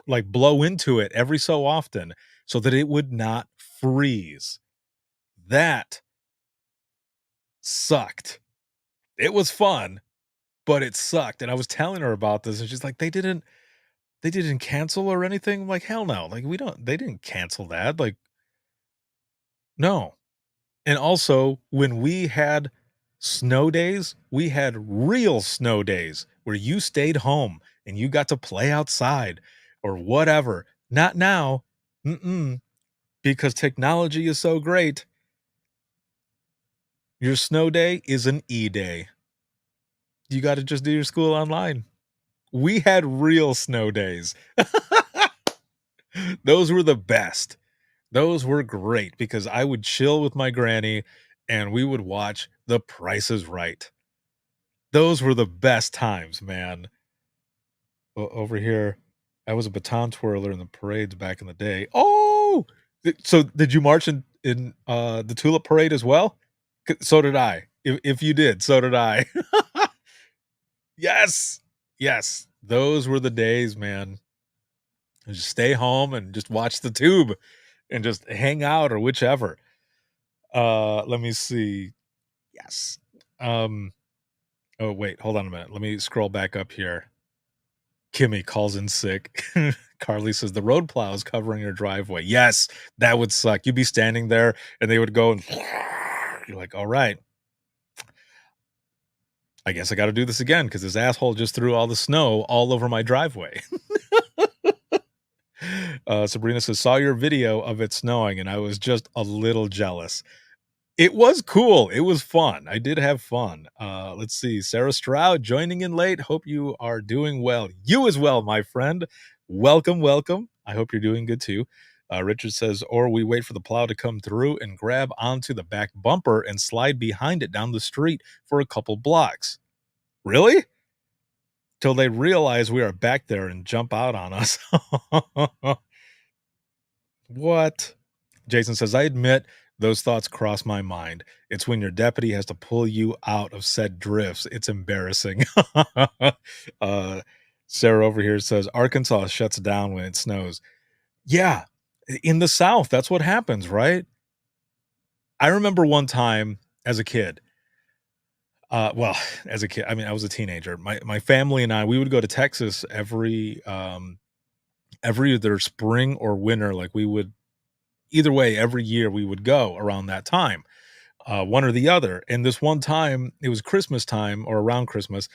like blow into it every so often so that it would not freeze. That sucked. It was fun, but it sucked, and I was telling her about this, and she's like, they didn't cancel or anything?" I'm like, "Hell no, like, we don't they didn't cancel that, like, no." And also, when we had snow days, we had real snow days where you stayed home and you got to play outside or whatever. Not now. Mm-mm, because technology is so great. Your snow day is an E-day. You gotta just do your school online. We had real snow days. Those were the best. Those were great because I would chill with my granny and we would watch The Price is Right. Those were the best times, man. Over here, I was a baton twirler in the parades back in the day. Oh, so did you march in the tulip parade as well? So did I. If you did, so did I. Yes, yes, those were the days, man. And just stay home and just watch the tube and just hang out or whichever. Let me see. Yes. Oh, wait, hold on a minute. Let me scroll back up here. Kimmy calls in sick. Carly says the road plow is covering your driveway. Yes, that would suck. You'd be standing there and they would go and you're like, all right, I guess I got to do this again because this asshole just threw all the snow all over my driveway. Sabrina says, saw your video of it snowing and I was just a little jealous. It was cool. It was fun. I did have fun. Let's see. Sarah Stroud joining in late. Hope you are doing well. You as well, my friend. Welcome, welcome. I hope you're doing good too. Richard says, or we wait for the plow to come through and grab onto the back bumper and slide behind it down the street for a couple blocks. Really? Till they realize we are back there and jump out on us. What? Jason says, I admit those thoughts cross my mind. It's when your deputy has to pull you out of said drifts. It's embarrassing. Sarah over here says, Arkansas shuts down when it snows. Yeah, in the South, that's what happens, right? I remember one time as a kid, well, as a kid, I mean, I was a teenager. My family and I, we would go to Texas every either spring or winter. Like we would, either way, every year we would go around that time, one or the other. And this one time, it was Christmas time or around Christmas,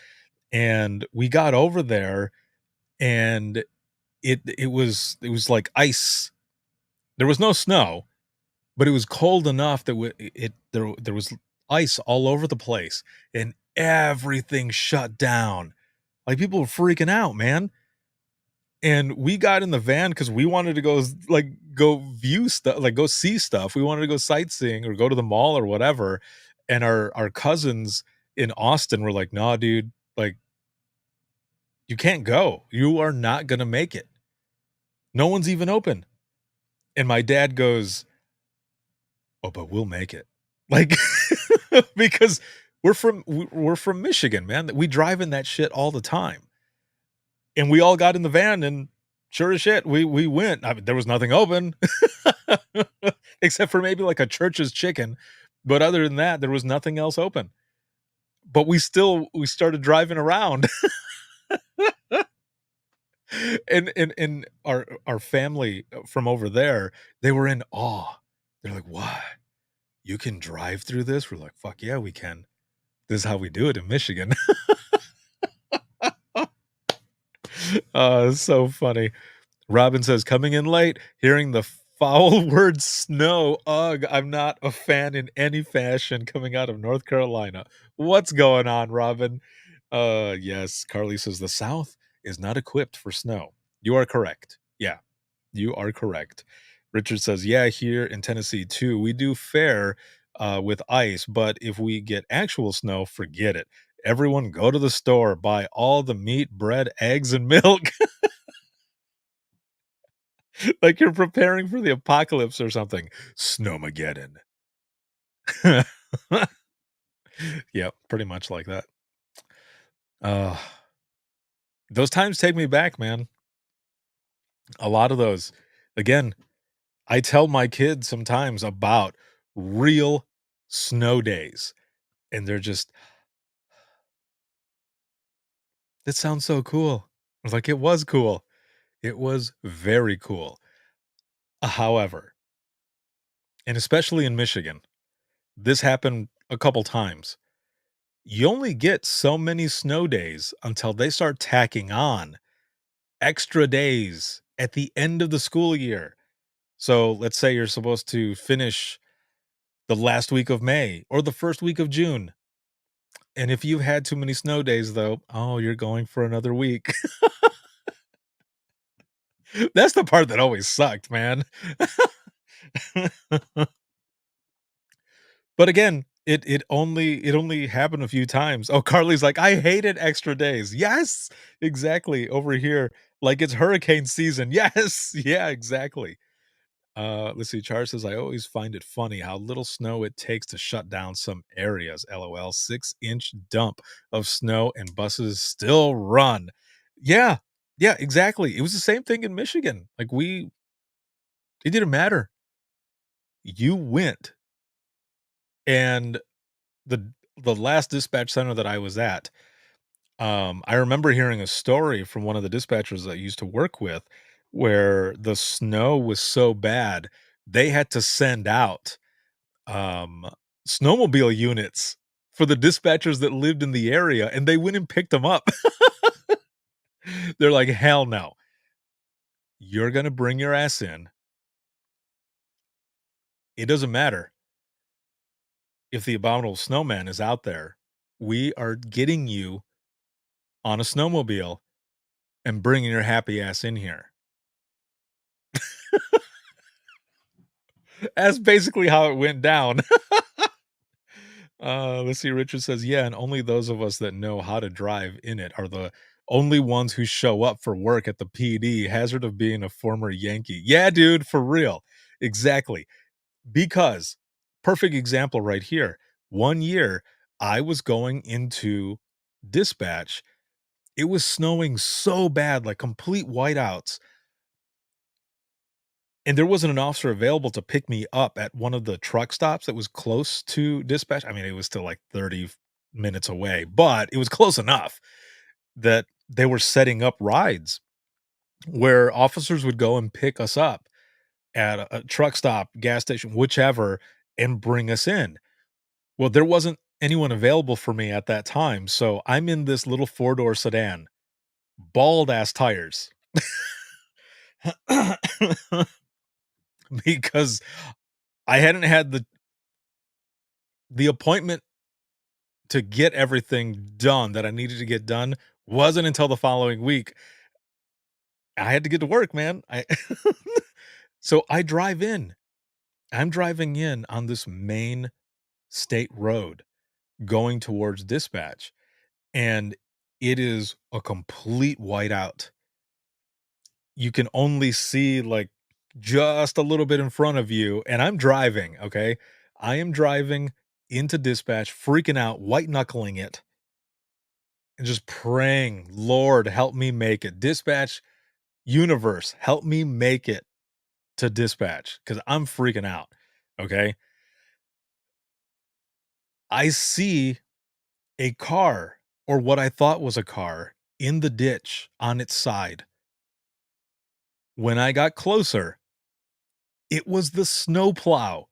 and we got over there, and it was like ice. There was no snow, but it was cold enough that there was ice all over the place, and everything shut down. Like people were freaking out, man. And we got in the van because we wanted to go view stuff, like go see stuff. We wanted to go sightseeing or go to the mall or whatever. And our cousins in Austin were like, "Nah, dude, like you can't go. You are not gonna make it. No one's even open." And my dad goes, "Oh, but we'll make it." Like because we're from Michigan, man. We drive in that shit all the time. And we all got in the van, and sure as shit, we went. I mean, there was nothing open except for maybe like a Church's Chicken, but other than that, there was nothing else open. But we started driving around, and our family from over there, they were in awe. They're like, "What? You can drive through this?" We're like, "Fuck yeah, we can. This is how we do it in Michigan." So funny. Robin says, coming in late, hearing the foul word snow. Ugh, I'm not a fan in any fashion coming out of North Carolina. What's going on, Robin? Yes, Carly says, the South is not equipped for snow. You are correct. Yeah, you are correct. Richard says, yeah, here in Tennessee too, we do fair with ice, but if we get actual snow, forget it. Everyone go to the store, buy all the meat, bread, eggs, and milk. Like you're preparing for the apocalypse or something. Snowmageddon. Yep, pretty much like that. Those times take me back, man. A lot of those. Again, I tell my kids sometimes about real snow days, and they're just, that sounds so cool. I was like, it was cool. It was very cool. However, and especially in Michigan, this happened a couple times. You only get so many snow days until they start tacking on extra days at the end of the school year. So let's say you're supposed to finish the last week of May or the first week of June. And if you've had too many snow days, though, oh, you're going for another week. That's the part that always sucked, man. But again, it only happened a few times. Oh, Carly's like, I hated extra days. Yes, exactly. Over here, like it's hurricane season. Yes, yeah, exactly. Let's see. Char says, I always find it funny how little snow it takes to shut down some areas. LOL. 6-inch dump of snow and buses still run. Yeah, yeah, exactly. It was the same thing in Michigan. Like it didn't matter. You went And the last dispatch center that I was at, I remember hearing a story from one of the dispatchers that I used to work with where the snow was so bad, they had to send out, um, snowmobile units for the dispatchers that lived in the area, and they went and picked them up. They're like, "Hell no. You're gonna bring your ass in. It doesn't matter if the abominable snowman is out there. We are getting you on a snowmobile and bringing your happy ass in here." That's basically how it went down. Let's see. Richard says, "Yeah, and only those of us that know how to drive in it are the only ones who show up for work at the PD. Hazard of being a former Yankee." Yeah, dude, for real. Exactly. Because perfect example right here. One year, I was going into dispatch. It was snowing so bad, like complete whiteouts. And there wasn't an officer available to pick me up at one of the truck stops that was close to dispatch. I mean, it was still like 30 minutes away, but it was close enough that they were setting up rides where officers would go and pick us up at a truck stop, gas station, whichever, and bring us in. Well, there wasn't anyone available for me at that time, so I'm in this little four-door sedan, bald ass tires. Because I hadn't had the appointment to get everything done that I needed to get done wasn't until the following week. I had to get to work, man. So I drive in. I'm driving in on this main state road going towards dispatch, and it is a complete whiteout. You can only see like just a little bit in front of you, and I'm driving, okay? I am driving into dispatch, freaking out, white knuckling it, and just praying, "Lord, help me make it. Dispatch universe, help me make it to dispatch because I'm freaking out." Okay. I see a car, or what I thought was a car, in the ditch on its side. When I got closer, it was the snowplow.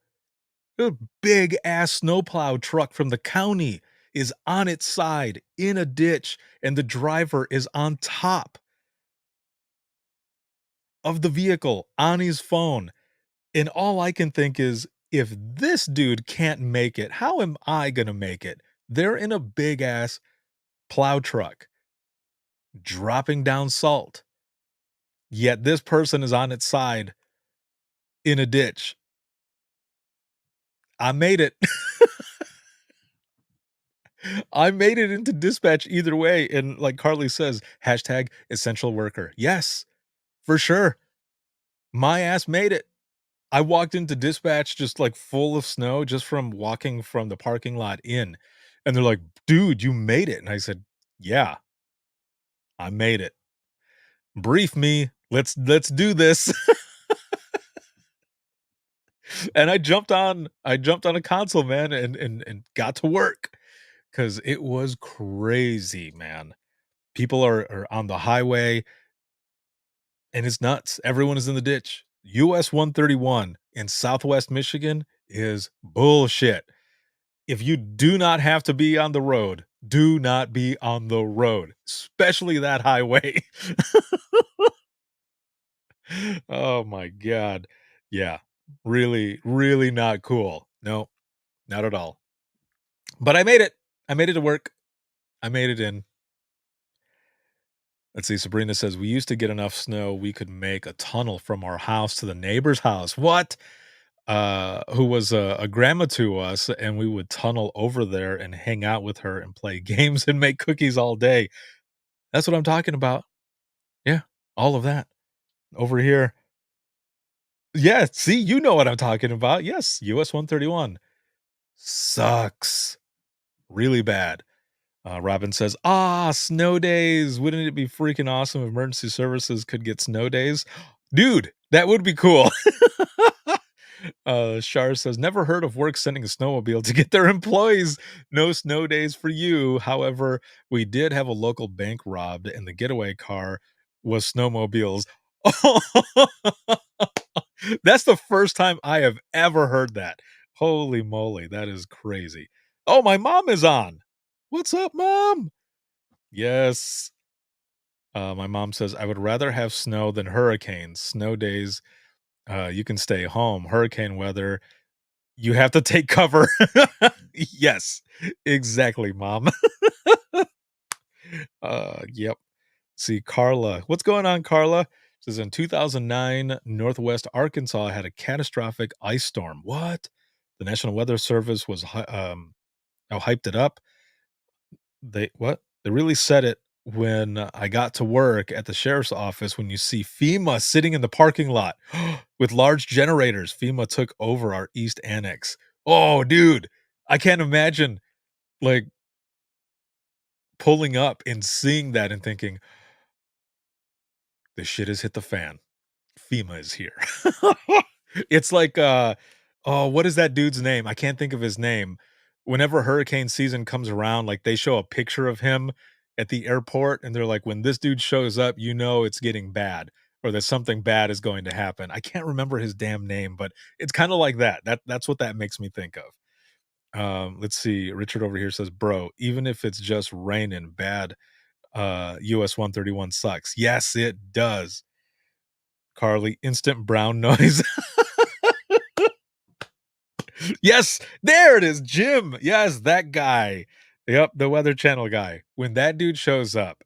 A big ass snowplow truck from the county is on its side in a ditch, and the driver is on top of the vehicle on his phone. And all I can think is, if this dude can't make it, how am I going to make it? They're in a big ass plow truck dropping down salt. Yet this person is on its side in a ditch. I made it. I made it into dispatch either way. And like Carly says, hashtag essential worker. Yes, for sure. My ass made it. I walked into dispatch just like full of snow just from walking from the parking lot in. And they're like, "Dude, you made it." And I said, "Yeah, I made it. Brief me. Let's do this." And I jumped on a console, man, and got to work because it was crazy, man. People are on the highway and it's nuts. Everyone is in the ditch. US 131 in Southwest Michigan is bullshit. If you do not have to be on the road, do not be on the road, especially that highway. Oh my God. Yeah. Really, really not cool. No, not at all. But I made it. I made it to work. I made it in. Let's see. Sabrina says, "We used to get enough snow we could make a tunnel from our house to the neighbor's house." What? Who was a grandma to us, and we would tunnel over there and hang out with her and play games and make cookies all day. That's what I'm talking about. Yeah, all of that over here. Yeah, see, you know what I'm talking about. Yes, US 131 sucks really bad. Robin says, snow days. Wouldn't it be freaking awesome if emergency services could get snow days? Dude, that would be cool. Shar says, never heard of work sending a snowmobile to get their employees. No snow days for you. However, we did have a local bank robbed, and the getaway car was snowmobiles. That's the first time I have ever heard that. Holy moly, that is crazy. Oh, my mom is on. What's up, Mom? Yes. My mom says, I would rather have snow than hurricanes. Snow days, you can stay home. Hurricane weather, you have to take cover. Yes, exactly, Mom. Yep. See, Carla. What's going on, Carla? Says in 2009, Northwest Arkansas had a catastrophic ice storm. What? The National Weather Service was hyped it up. They really said it when I got to work at the sheriff's office. When you see FEMA sitting in the parking lot with large generators, FEMA took over our East Annex. Oh, dude, I can't imagine like pulling up and seeing that and thinking, the shit has hit the fan. FEMA is here. It's like, oh, what is that dude's name? I can't think of his name. Whenever hurricane season comes around, like they show a picture of him at the airport and they're like, when this dude shows up, you know it's getting bad or that something bad is going to happen. I can't remember his damn name, but it's kind of like that. That's what that makes me think of. Let's see. Richard over here says, bro, even if it's just raining bad, US 131 sucks. Yes, it does. Carly, instant brown noise. Yes, there it is, Jim. Yes, that guy. Yep, the Weather Channel guy. When that dude shows up,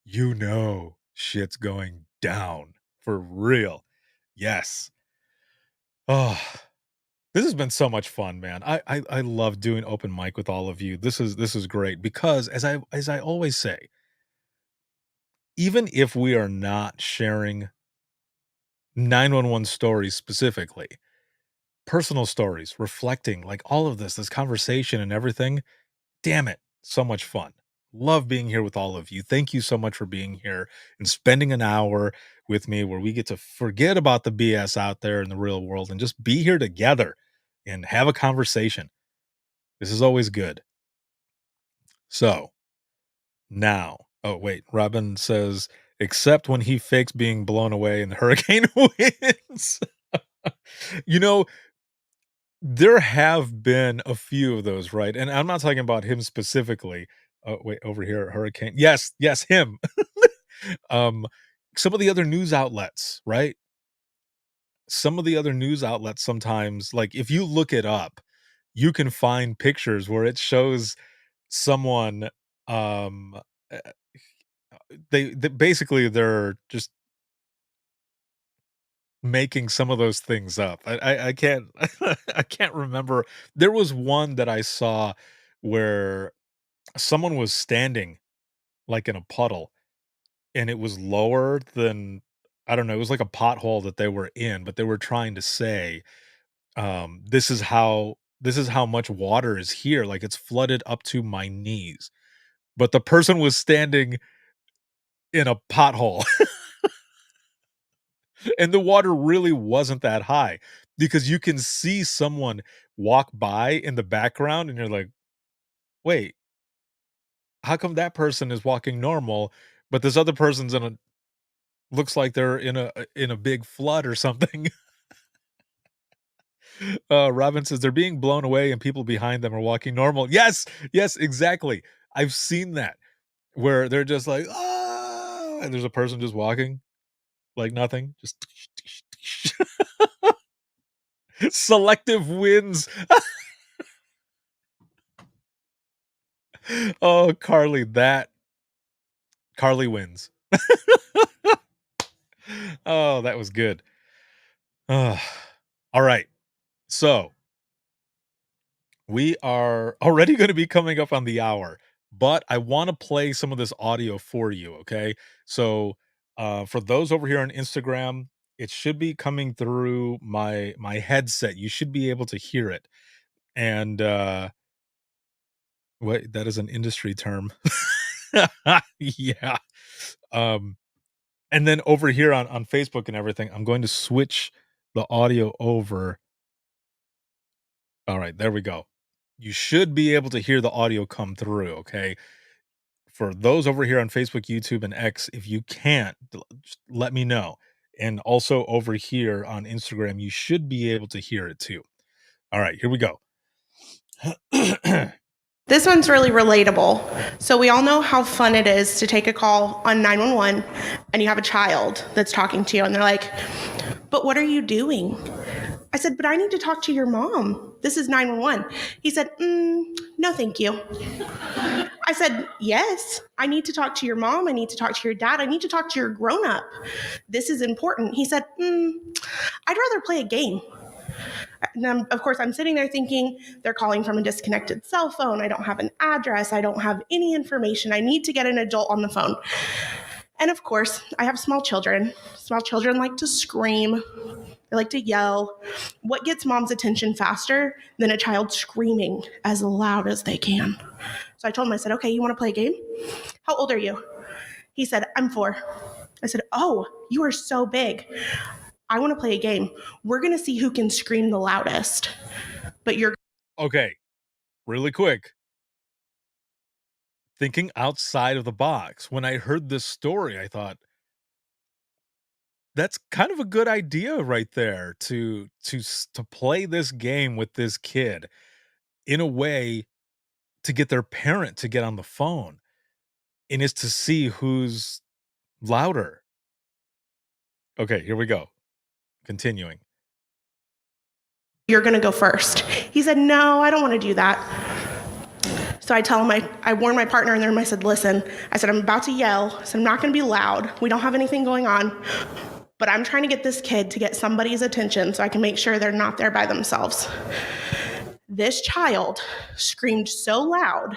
you know shit's going down for real. Yes. Oh, this has been so much fun, man. I love doing open mic with all of you. This is great because as I always say, even if we are not sharing 911 stories specifically, personal stories, reflecting, like all of this conversation and everything, damn it, so much fun. Love being here with all of you. Thank you so much for being here and spending an hour with me where we get to forget about the BS out there in the real world and just be here together and have a conversation. This is always good. So now, oh, wait, Robin says, except when he fakes being blown away and the hurricane wins. You know, there have been a few of those, right? And I'm not talking about him specifically. Oh, wait, over here, hurricane. Yes, yes, him. Um, some of the other news outlets, right? Some of the other news outlets sometimes, like if you look it up, you can find pictures where it shows someone um uh, they basically they're just making some of those things up. I can't I can't remember. There was one that I saw where someone was standing like in a puddle and it was lower than, I don't know, it was like a pothole that they were in, but they were trying to say, this is how much water is here. Like it's flooded up to my knees. But the person was standing in a pothole and the water really wasn't that high because you can see someone walk by in the background and you're like, wait, how come that person is walking normal, but this other person's in a looks like they're in a big flood or something. Robin says they're being blown away and people behind them are walking normal. Yes, yes, exactly. I've seen that where they're just like, ah, and there's a person just walking like nothing. Just selective wins. Oh, Carly wins. Oh, that was good. All right. So we are already going to be coming up on the hour, but I want to play some of this audio for you. Okay. So, for those over here on Instagram, it should be coming through my headset. You should be able to hear it. And, wait, that is an industry term. Yeah. Um, and then over here on Facebook and everything, I'm going to switch the audio over All right, there we go. You should be able to hear the audio come through, okay? For those over here on Facebook, YouTube, and X, if you can't, just let me know. And also over here on Instagram, you should be able to hear it too. All right, here we go. This one's really relatable. So we all know how fun it is to take a call on 911 and you have a child that's talking to you and they're like, "But what are you doing?" I said, "But I need to talk to your mom. This is 911. He said, "No, thank you." I said, "Yes, I need to talk to your mom. I need to talk to your dad. I need to talk to your grown-up. This is important." He said, "I'd rather play a game." And of course, I'm sitting there thinking, they're calling from a disconnected cell phone. I don't have an address. I don't have any information. I need to get an adult on the phone. And of course, I have small children. Small children like to scream. They like to yell. What gets mom's attention faster than a child screaming as loud as they can? So I told him, I said, "Okay, you want to play a game? How old are you?" He said, "I'm 4. I said, "Oh, you are so big. I want to play a game. We're going to see who can scream the loudest. But you're..." Okay, really quick. Thinking outside of the box. When I heard this story, I thought, that's kind of a good idea right there to play this game with this kid in a way to get their parent to get on the phone, and it's to see who's louder. Okay, here we go. Continuing. "You're going to go first." He said, "No, I don't want to do that." So I tell him, I warned my partner in the room. I said, "Listen," I said, "I'm about to yell. I said, I'm not going to be loud. We don't have anything going on. But I'm trying to get this kid to get somebody's attention so I can make sure they're not there by themselves." This child screamed so loud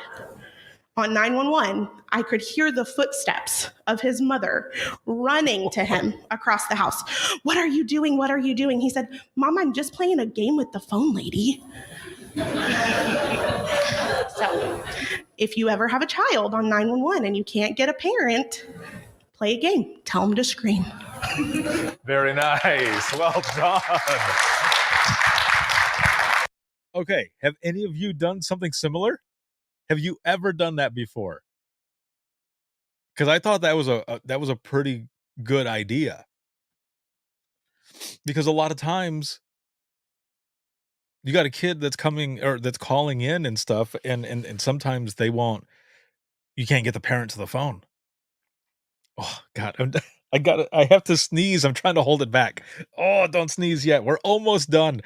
on 911, I could hear the footsteps of his mother running to him across the house. "What are you doing? What are you doing?" He said, "Mom, I'm just playing a game with the phone lady." So if you ever have a child on 911 and you can't get a parent, play a game. Tell them to scream. Very nice. Well done. Okay, have any of you done something similar? Have you ever done that before? Because I thought that was a pretty good idea. Because a lot of times you got a kid that's coming or that's calling in and stuff, and sometimes they won't. You can't get the parent to the phone. Oh God, I have to sneeze. I'm trying to hold it back. Oh, don't sneeze yet. We're almost done.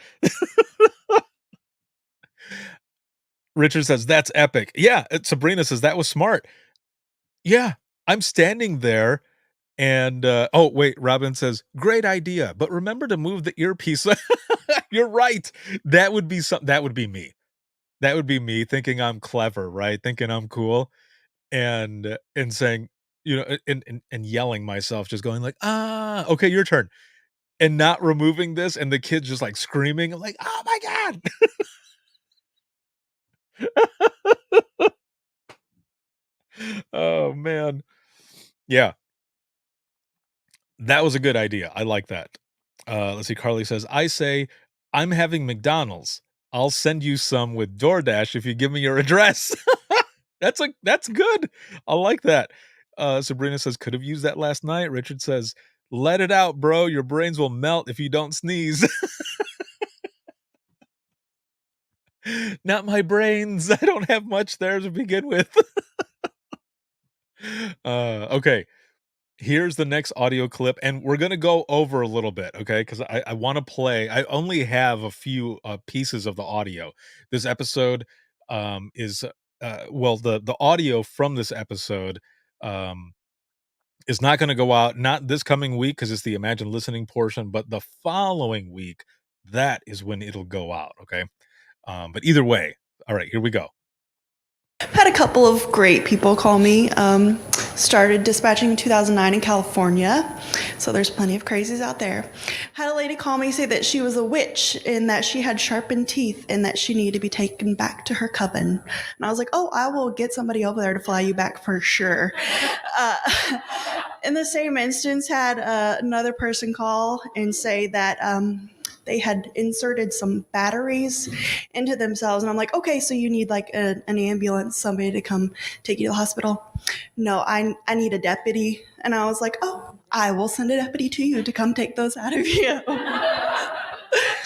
Richard says, "That's epic." Yeah, Sabrina says, "That was smart." Yeah, I'm standing there and, oh, wait, Robin says, "Great idea, but remember to move the earpiece." You're right. That would be me. That would be me thinking I'm clever, right? Thinking I'm cool and saying, and yelling myself, just going like, "Ah, okay, your turn." And not removing this and the kid's just like screaming. I'm like, "Oh my God." Oh man. Yeah. That was a good idea. I like that. Let's see. Carly says, "I say I'm having McDonald's. I'll send you some with DoorDash if you give me your address." That's good. I like that. Sabrina says, "Could have used that last night." Richard says, "Let it out, bro. Your brains will melt if you don't sneeze." Not my brains. I don't have much there to begin with. Okay. Here's the next audio clip, and we're gonna go over a little bit, okay? Because I want to play. I only have a few pieces of the audio. This episode is well, the audio from this episode is not going to go out not this coming week because it's the Imagine Listening portion, but the following week. That is when it'll go out, okay? But either way, all right, here we go. I've had a couple of great people call me. Started dispatching in 2009 in California, so there's plenty of crazies out there. Had a lady call me say that she was a witch and that she had sharpened teeth and that she needed to be taken back to her coven. And I was like, "Oh, I will get somebody over there to fly you back for sure." In the same instance, had another person call and say that they had inserted some batteries into themselves. And I'm like, okay, so you need like an ambulance, somebody to come take you to the hospital. No, I need a deputy. And I was like, oh, I will send a deputy to you to come take those out of you.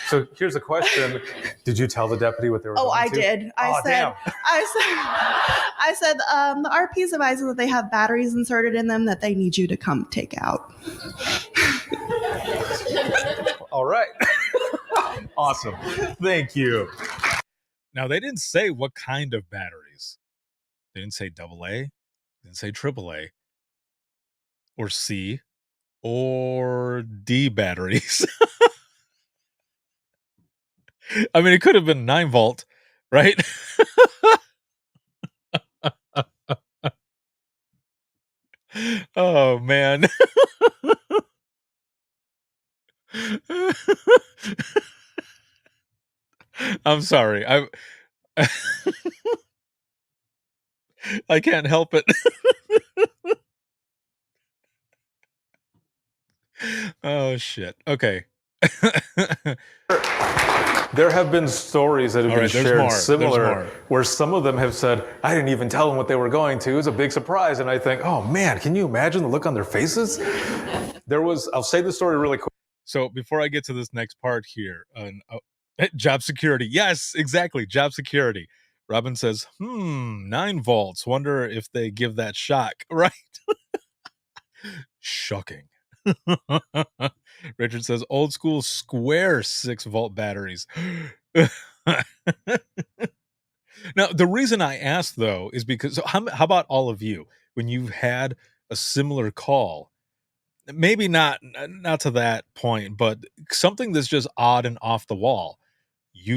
So here's a question: did you tell the deputy what they were? Oh, going I to? did. Damn. I said, the RP's advising that they have batteries inserted in them that they need you to come take out. All right. Awesome. Thank you. Now, they didn't say what kind of batteries. They didn't say AA, didn't say AAA, or C, or D batteries. I mean, it could have been 9 volt, right? Oh, man. I'm sorry. I can't help it. Oh, shit. Okay. There have been stories that have been shared similar, where some of them have said, I didn't even tell them what they were going to. It was a big surprise. And I think, oh man, can you imagine the look on their faces? I'll say the story really quick. So before I get to this next part here, job security. Yes, exactly. Job security. Robin says, 9 volts. Wonder if they give that shock, right? Shocking. Richard says, old school square 6 volt batteries. Now, the reason I asked, though, is because how about all of you, when you've had a similar call, maybe not to that point, but something that's just odd and off the wall, you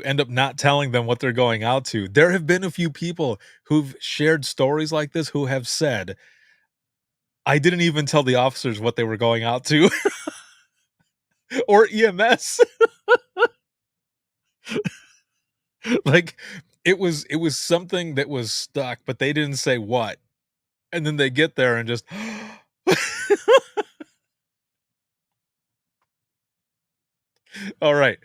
end up not telling them what they're going out to. There have been a few people who've shared stories like this who have said, I didn't even tell the officers what they were going out to. Or EMS. Like it was something that was stuck, but they didn't say what. And then they get there and just All right.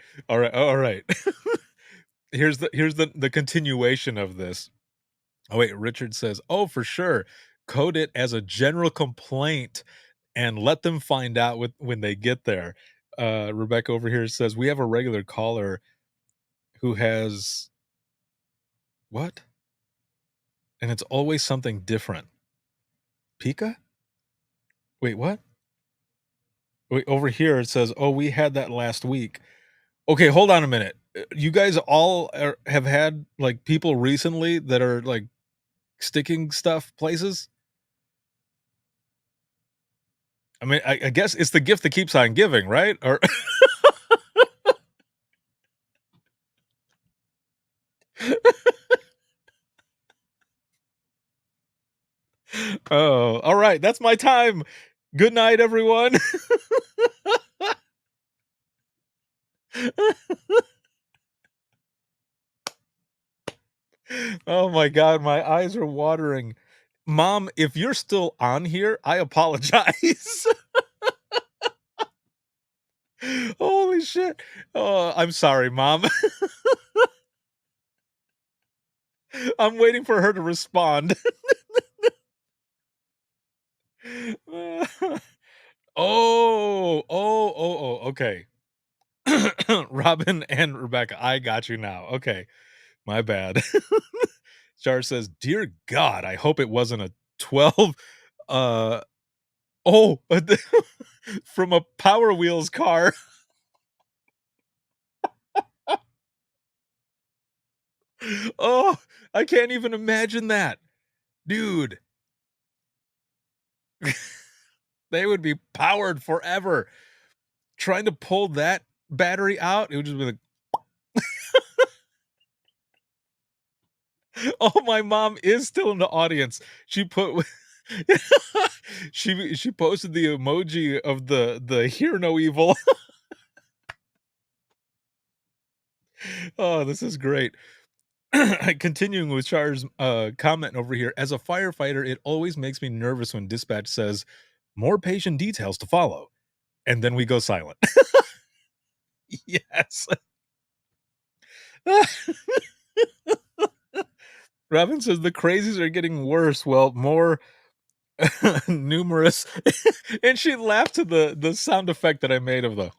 Here's the continuation of this. Oh wait, Richard says, "Oh, for sure. Code it as a general complaint and let them find out when they get there." Rebecca over here says, "We have a regular caller who has what? And it's always something different. Pika? Wait, what? Wait, over here it says, "Oh, we had that last week." Okay, hold on a minute. You guys all have had like people recently that are like sticking stuff places? I mean, I guess it's the gift that keeps on giving, right? Or oh, all right. That's my time. Good night, everyone. Oh my God, my eyes are watering. Mom, if you're still on here, I apologize. Holy shit. Oh, I'm sorry, Mom. I'm waiting for her to respond. Okay. Robin and Rebecca, I got you now. Okay. My bad. Char says, "Dear God, I hope it wasn't a 12 from a Power Wheels car." Oh, I can't even imagine that. Dude. They would be powered forever. Trying to pull that battery out, it would just be like Oh, my mom is still in the audience. She put she posted the emoji of the hear no evil. Oh, this is great. Continuing with Char's comment over here. As a firefighter, it always makes me nervous when dispatch says more patient details to follow. And then we go silent. Yes. Robin says the crazies are getting worse. Well, more numerous. And she laughed to the sound effect that I made of the.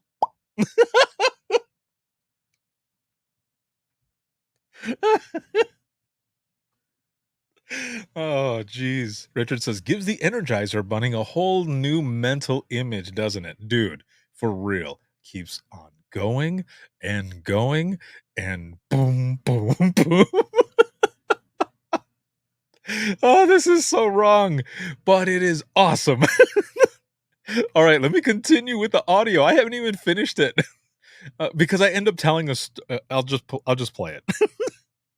Oh, geez. Richard says, gives the Energizer Bunny a whole new mental image, doesn't it? Dude, for real. Keeps on going and going and boom, boom, boom. Oh, this is so wrong, but it is awesome. All right, let me continue with the audio. I haven't even finished it because I end up telling us. I'll just play it.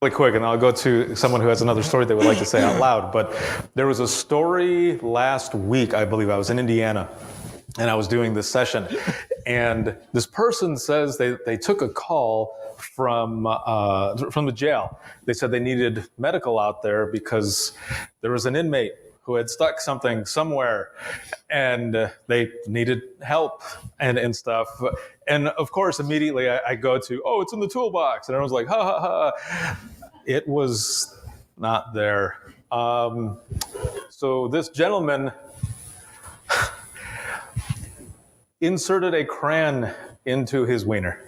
Really quick, and I'll go to someone who has another story they would like to say out loud. But there was a story last week, I believe. I was in Indiana, and I was doing this session, and this person says they took a call from the jail. They said they needed medical out there because there was an inmate who had stuck something somewhere, and they needed help and stuff. And of course, immediately I go to, oh, it's in the toolbox. And everyone's like, ha, ha, ha. It was not there. So this gentleman inserted a crayon into his wiener.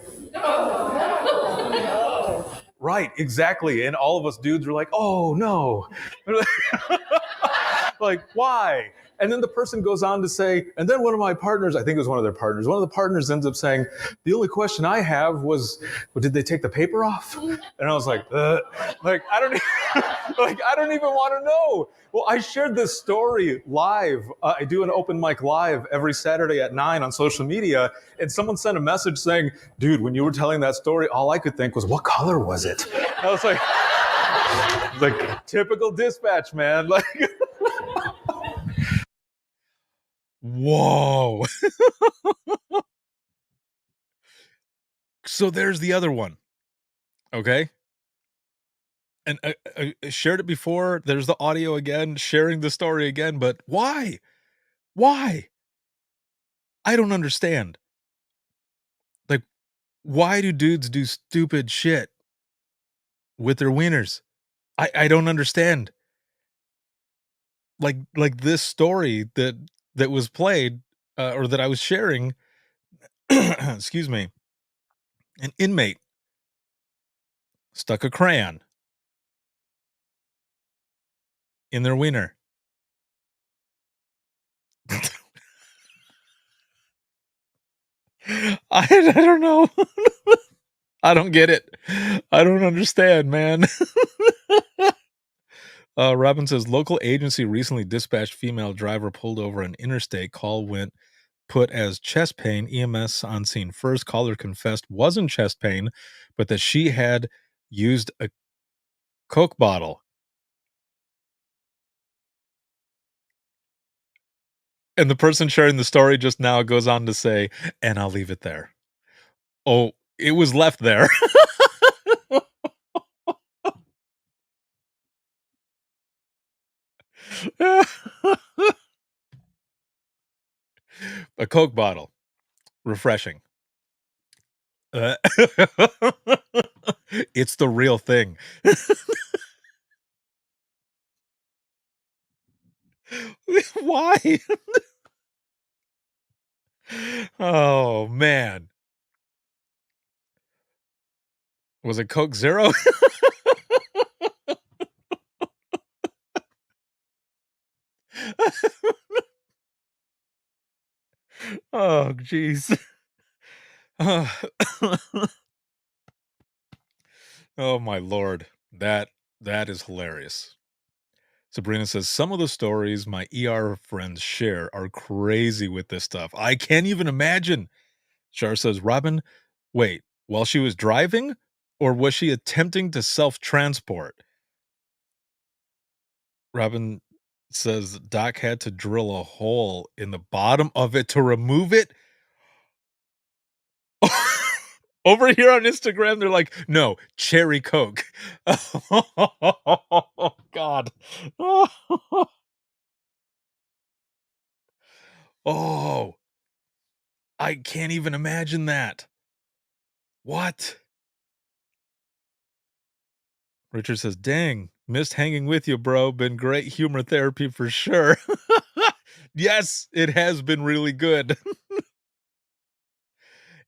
Right, exactly. And all of us dudes were like, oh, no. Like, why? And then the person goes on to say, and then one of my partners, I think it was one of their partners, one of the partners ends up saying, the only question I have was, well, did they take the paper off? And I was like, I don't even want to know. Well, I shared this story live. I do an open mic live every Saturday at 9 on social media. And someone sent a message saying, dude, when you were telling that story, all I could think was, what color was it? And I was like, typical dispatch, man. Like, whoa. So there's the other one. Okay. And I shared it before. There's the audio again, sharing the story again. But why? Why? I don't understand. Like, why do dudes do stupid shit with their wieners? I don't understand. Like this story that was played or that I was sharing. Excuse me. An inmate stuck a crayon in their wiener. I don't know. I don't get it. I don't understand, man. Robin says, local agency recently dispatched female driver pulled over an interstate. Call went put as chest pain. EMS on scene first. Caller confessed wasn't chest pain, but that she had used a Coke bottle. And the person sharing the story just now goes on to say, and I'll leave it there. Oh, it was left there. A Coke bottle. Refreshing. It's the real thing. Why? Oh, man. Was it Coke Zero? Oh, jeez. Oh, my Lord. That is hilarious. Sabrina says, some of the stories my ER friends share are crazy with this stuff. I can't even imagine. Char says, Robin, wait, while she was driving, or was she attempting to self-transport? Robin says, Doc had to drill a hole in the bottom of it to remove it. Over here on Instagram, they're like, no, cherry Coke. Oh, God. Oh, I can't even imagine that. What? Richard says, dang, missed hanging with you, bro. Been great humor therapy for sure. Yes, it has been really good.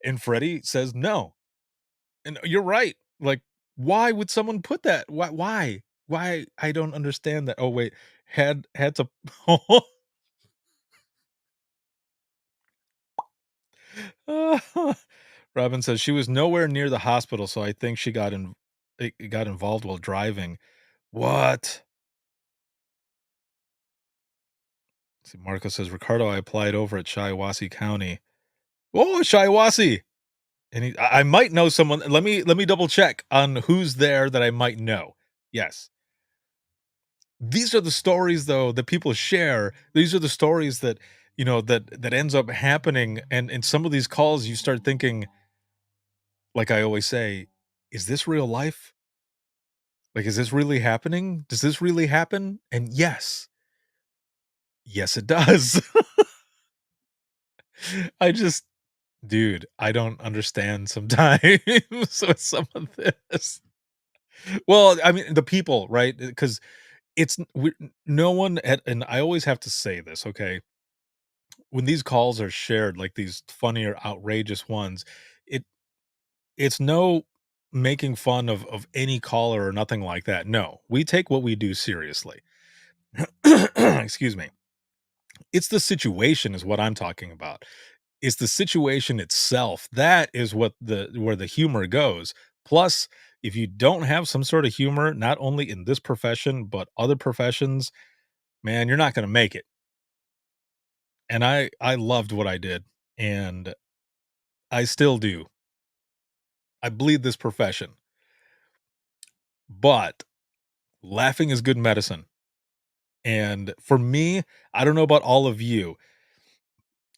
And Freddie says, no. And you're right. Like, why would someone put that? Why? I don't understand that. Oh, wait. Had to. Robin says she was nowhere near the hospital, so I think she got involved while driving. What? See, Marco says, Ricardo, I applied over at Shiawassee County. Oh, Shiawassee. And I might know someone. Let me double check on who's there that I might know. Yes. These are the stories, though, that people share. These are the stories that, that ends up happening. And in some of these calls, you start thinking, like I always say, is this real life? Like, is this really happening? Does this really happen? And yes, it does. Dude, I don't understand sometimes with some of this. Well, I mean, the people, right? Because no one and I always have to say this, okay? When these calls are shared, like these funny or outrageous ones, it's no making fun of any caller or nothing like that. No, we take what we do seriously. Excuse me. It's the situation is what I'm talking about. It's the situation itself. That is where the humor goes. Plus, if you don't have some sort of humor, not only in this profession, but other professions, man, you're not going to make it. And I loved what I did, and I still do. I bleed this profession. But laughing is good medicine. And for me, I don't know about all of you,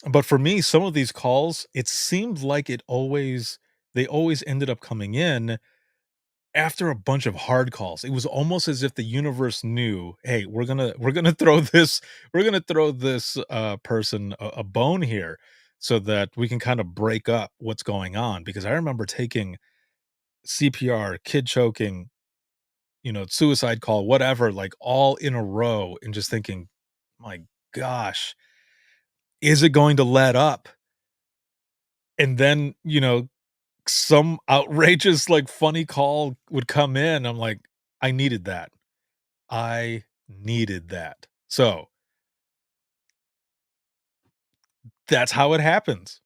but for me, some of these calls, it seemed like they always ended up coming in after a bunch of hard calls. It was almost as if the universe knew, hey, we're gonna throw this person a bone here so that we can kind of break up what's going on. Because I remember taking CPR, kid choking, suicide call, whatever, like all in a row, and just thinking, my gosh, is it going to let up? And then, some outrageous, like, funny call would come in. I'm like, I needed that. So that's how it happens.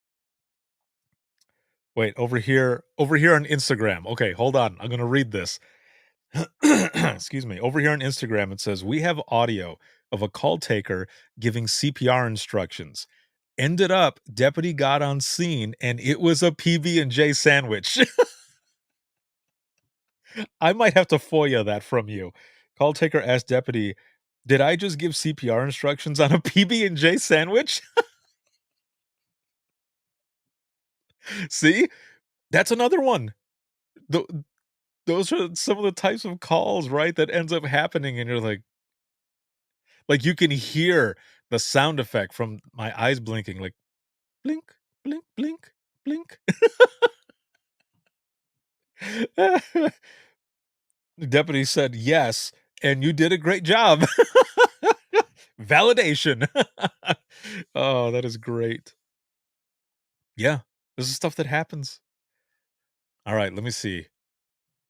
Wait, over here on Instagram. Okay, hold on. I'm going to read this. Excuse me. Over here on Instagram, it says, we have audio of a call taker giving CPR instructions. Ended up, deputy got on scene, and it was a PB&J sandwich. I might have to FOIA that from you. Call taker asked deputy, did I just give CPR instructions on a PB&J sandwich? See? That's another one. Those are some of the types of calls, right, that ends up happening, and you're like you can hear the sound effect from my eyes blinking, like blink, blink, blink, blink. The deputy said yes, and you did a great job. Validation. Oh, that is great. Yeah, this is stuff that happens. All right, let me see.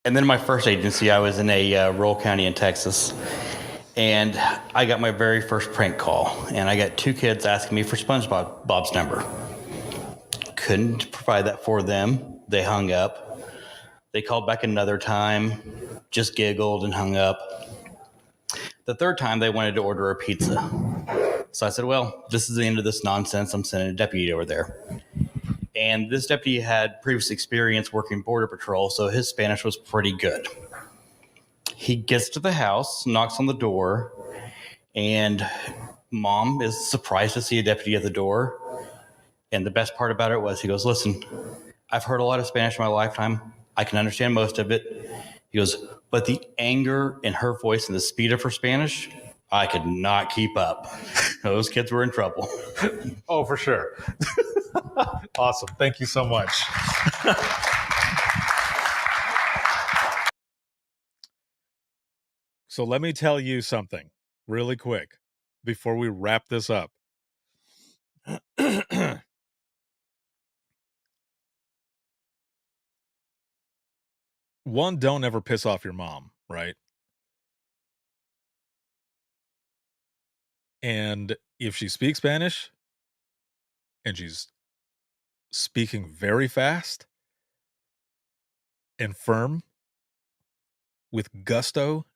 And then my first agency, I was in a rural county in Texas, and I got my very first prank call, and I got 2 kids asking me for SpongeBob's number. Couldn't provide that for them. They hung up. They called back another time, just giggled and hung up. The third time, they wanted to order a pizza. So I said, well, this is the end of this nonsense. I'm sending a deputy over there. And this deputy had previous experience working Border Patrol, so his Spanish was pretty good. He gets to the house, knocks on the door, and mom is surprised to see a deputy at the door. And the best part about it was he goes, listen, I've heard a lot of Spanish in my lifetime. I can understand most of it. He goes, but the anger in her voice and the speed of her Spanish, I could not keep up. Those kids were in trouble. Oh, for sure. Awesome. Thank you so much. So let me tell you something really quick before we wrap this up. One, don't ever piss off your mom, right? And if she speaks Spanish and she's speaking very fast and firm with gusto,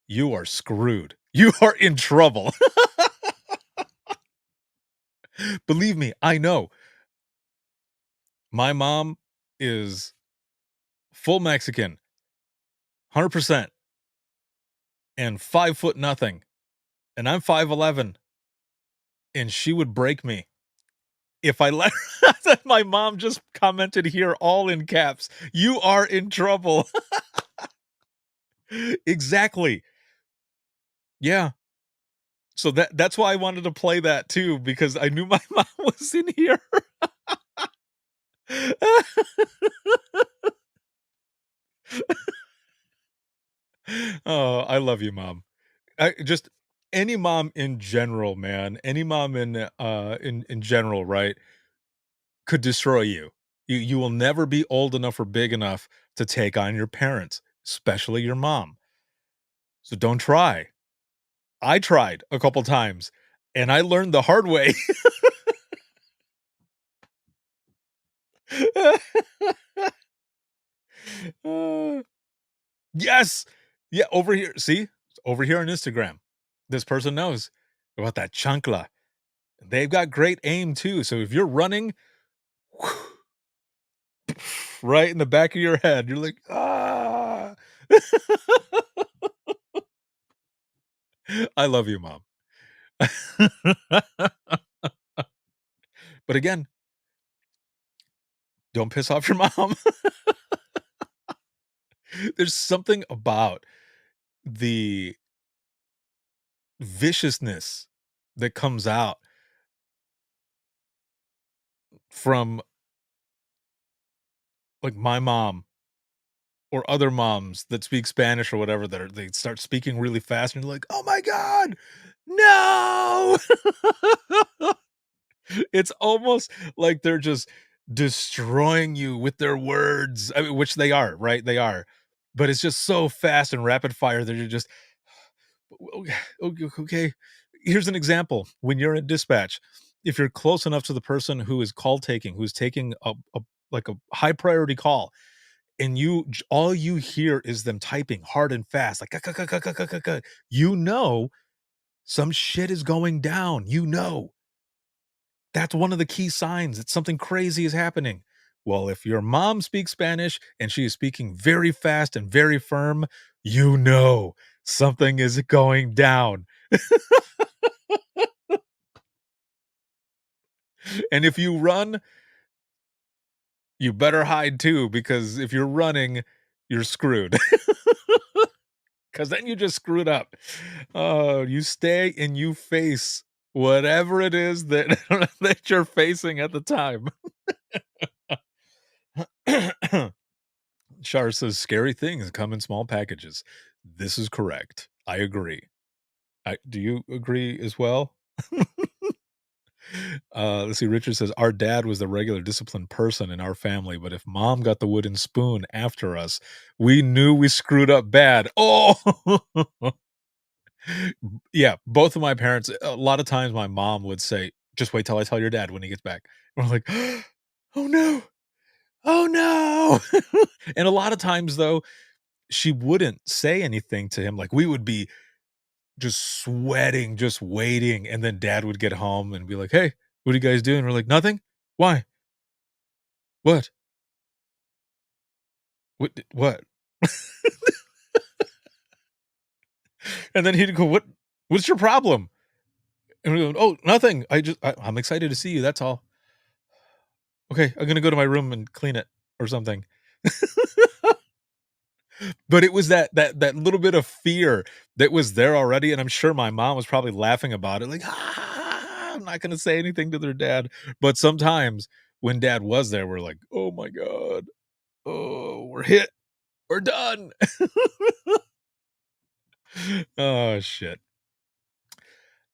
you are screwed. You are in trouble. Believe me, I know. My mom is full Mexican, 100%, and 5 foot nothing. And I'm 5'11", and she would break me if I let her. My mom just commented here, all in caps, "You are in trouble." Exactly. Yeah. So that's why I wanted to play that too, because I knew my mom was in here. Oh, I love you, Mom. Just any mom in general, man. Any mom in general, right, could destroy you. You will never be old enough or big enough to take on your parents, especially your mom. So don't try. I tried a couple times, and I learned the hard way. Yes. Yeah, over here. See? Over here on Instagram. This person knows about that chancla. They've got great aim too. So if you're running right in the back of your head, you're like, ah. I love you, Mom. But again, don't piss off your mom. There's something about the viciousness that comes out from, like, my mom or other moms that speak Spanish or whatever, they start speaking really fast and you're like, "Oh my god, no!" It's almost like they're just destroying you with their words. I mean, which they are, right? They are. But it's just so fast and rapid fire that you're just, okay. Here's an example. When you're in dispatch, if you're close enough to the person who is call taking, who's taking a like a high priority call, and all you hear is them typing hard and fast, like you know some shit is going down. You know. That's one of the key signs that something crazy is happening. Well, if your mom speaks Spanish and she is speaking very fast and very firm, you know something is going down. And if you run, you better hide too, because if you're running, you're screwed. Because then you just screwed up. You stay and you face whatever it is that, that you're facing at the time. Shar says, "Scary things come in small packages." This is correct. I agree. Do you agree as well? Let's see. Richard says, "Our dad was the regular disciplined person in our family, but if mom got the wooden spoon after us, we knew we screwed up bad." Oh, yeah. Both of my parents, a lot of times my mom would say, "Just wait till I tell your dad when he gets back." And we're like, "Oh no. Oh no." And a lot of times though, she wouldn't say anything to him. Like, we would be just sweating, just waiting. And then dad would get home and be like, "Hey, what are you guys doing?" We're like, "Nothing." "Why? What? What?" And then he'd go, what's your problem?" And we go, "Oh, nothing. I'm excited to see you. That's all." "Okay, I'm going to go to my room and clean it or something." But it was that little bit of fear that was there already, and I'm sure my mom was probably laughing about it, like, I'm not gonna say anything to their dad. But sometimes when Dad was there, we're like, oh my God. Oh, we're hit. We're done. Oh, shit.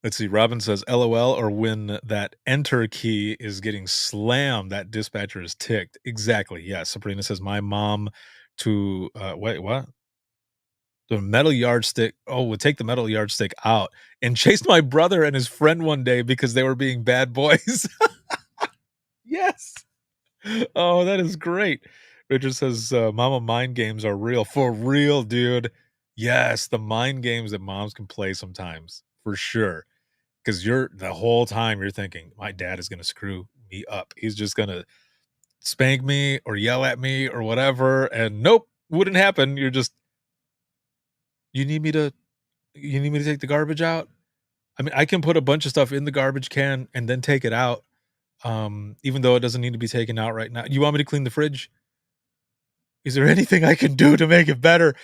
Let's see. Robin says, LOL, or when that enter key is getting slammed, that dispatcher is ticked. Exactly. Yeah. Sabrina says, my mom to, wait, what? The metal yardstick. Oh, would take the metal yardstick out and chased my brother and his friend one day because they were being bad boys. Yes. Oh, that is great. Richard says, Mama, mind games are real. For real, dude. Yes, the mind games that moms can play sometimes, for sure. Because you're the whole time you're thinking, my dad is going to screw me up. He's just going to spank me or yell at me or whatever. And nope, wouldn't happen. You're just, you need me to take the garbage out? I mean, I can put a bunch of stuff in the garbage can and then take it out. Even though it doesn't need to be taken out right now. You want me to clean the fridge? Is there anything I can do to make it better?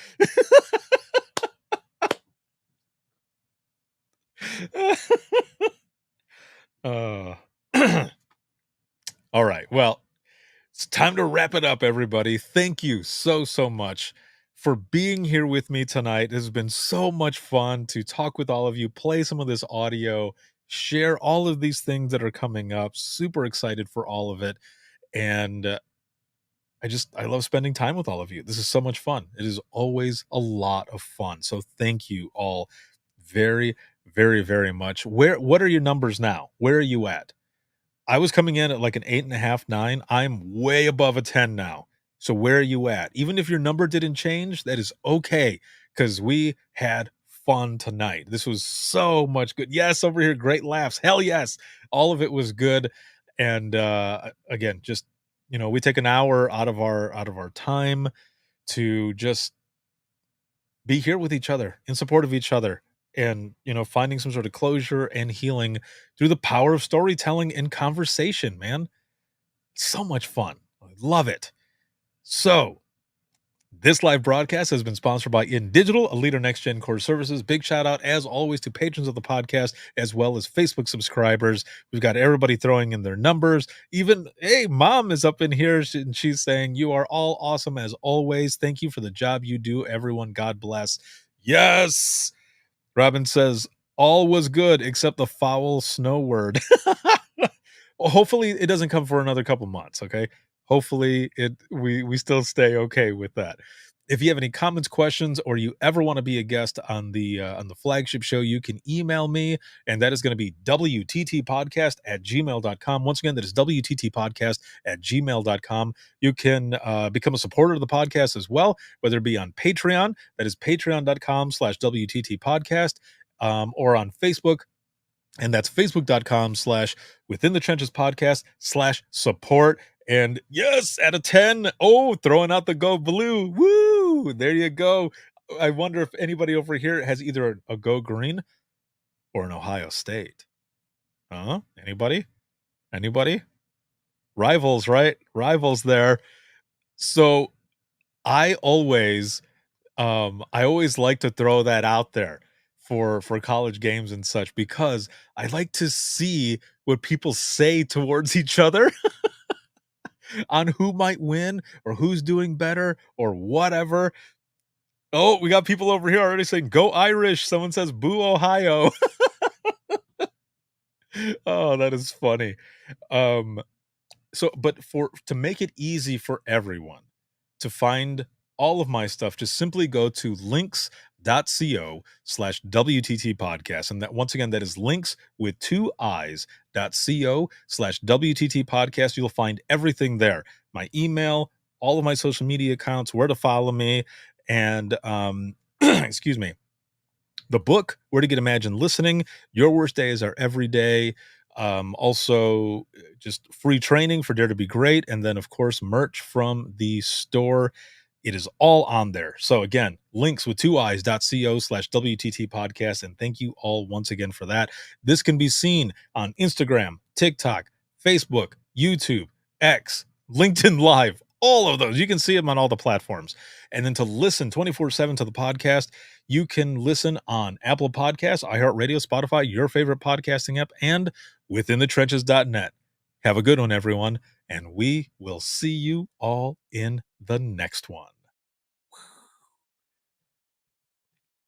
All right. Well, it's time to wrap it up, everybody. Thank you so much for being here with me tonight. It has been so much fun to talk with all of you, play some of this audio, share all of these things that are coming up. Super excited for all of it. And I love spending time with all of you. This is so much fun. It is always a lot of fun. So thank you all very, very, very much. What are your numbers now? Where are you at? I was coming in at like an 8.5, 9. I'm way above a 10 now. So where are you at? Even if your number didn't change, that is okay, because we had fun tonight. This was so much good. Yes, over here, great laughs. Hell yes. All of it was good. And again, just, we take an hour out of our time to just be here with each other, in support of each other, and finding some sort of closure and healing through the power of storytelling and conversation. Man, so much fun. I love it. So this live broadcast has been sponsored by InDigital, a leader next gen core services. Big shout out, as always, to patrons of the podcast, as well as Facebook subscribers. We've got everybody throwing in their numbers. Even, hey, Mom is up in here, and she's saying, you are all awesome as always. Thank you for the job you do, everyone. God bless. Yes. Robin says, all was good except the foul snow word. Well, hopefully it doesn't come for another couple months, okay? Hopefully we still stay okay with that. If you have any comments, questions, or you ever want to be a guest on the flagship show, you can email me, and that is going to be wttpodcast@gmail.com. Once again, that is wttpodcast@gmail.com. You can become a supporter of the podcast as well, whether it be on Patreon, that is patreon.com/wttpodcast, or on Facebook, and that's facebook.com/withinthetrenchespodcast/support. And yes, at a 10, throwing out the Go Blue. Woo! There you go. I wonder if anybody over here has either a Go Green or an Ohio State. Huh? Anybody? Rivals, right? Rivals there. So I always like to throw that out there for college games and such, because I like to see what people say towards each other on who might win or who's doing better or whatever. Oh, we got people over here already saying, go Irish. Someone says, boo, Ohio. Oh, that is funny. But to make it easy for everyone to find all of my stuff, just simply go to links.co/WTT podcast. And that, once again, that is links with 2 i's.co/WTT podcast. You'll find everything there. My email, all of my social media accounts, where to follow me, and excuse me, the book, Where to Get Imagine Listening, Your Worst Day is Our Every Day. Also just free training for Dare to Be Great. And then, of course, merch from the store. It is all on there. So again, links with 2 i's.co/WTT podcast. And thank you all once again for that. This can be seen on Instagram, TikTok, Facebook, YouTube, X, LinkedIn Live, all of those. You can see them on all the platforms. And then to listen 24/7 to the podcast, you can listen on Apple Podcasts, iHeartRadio, Spotify, your favorite podcasting app, and withinthetrenches.net. Have a good one, everyone. and we will see you all in the next one.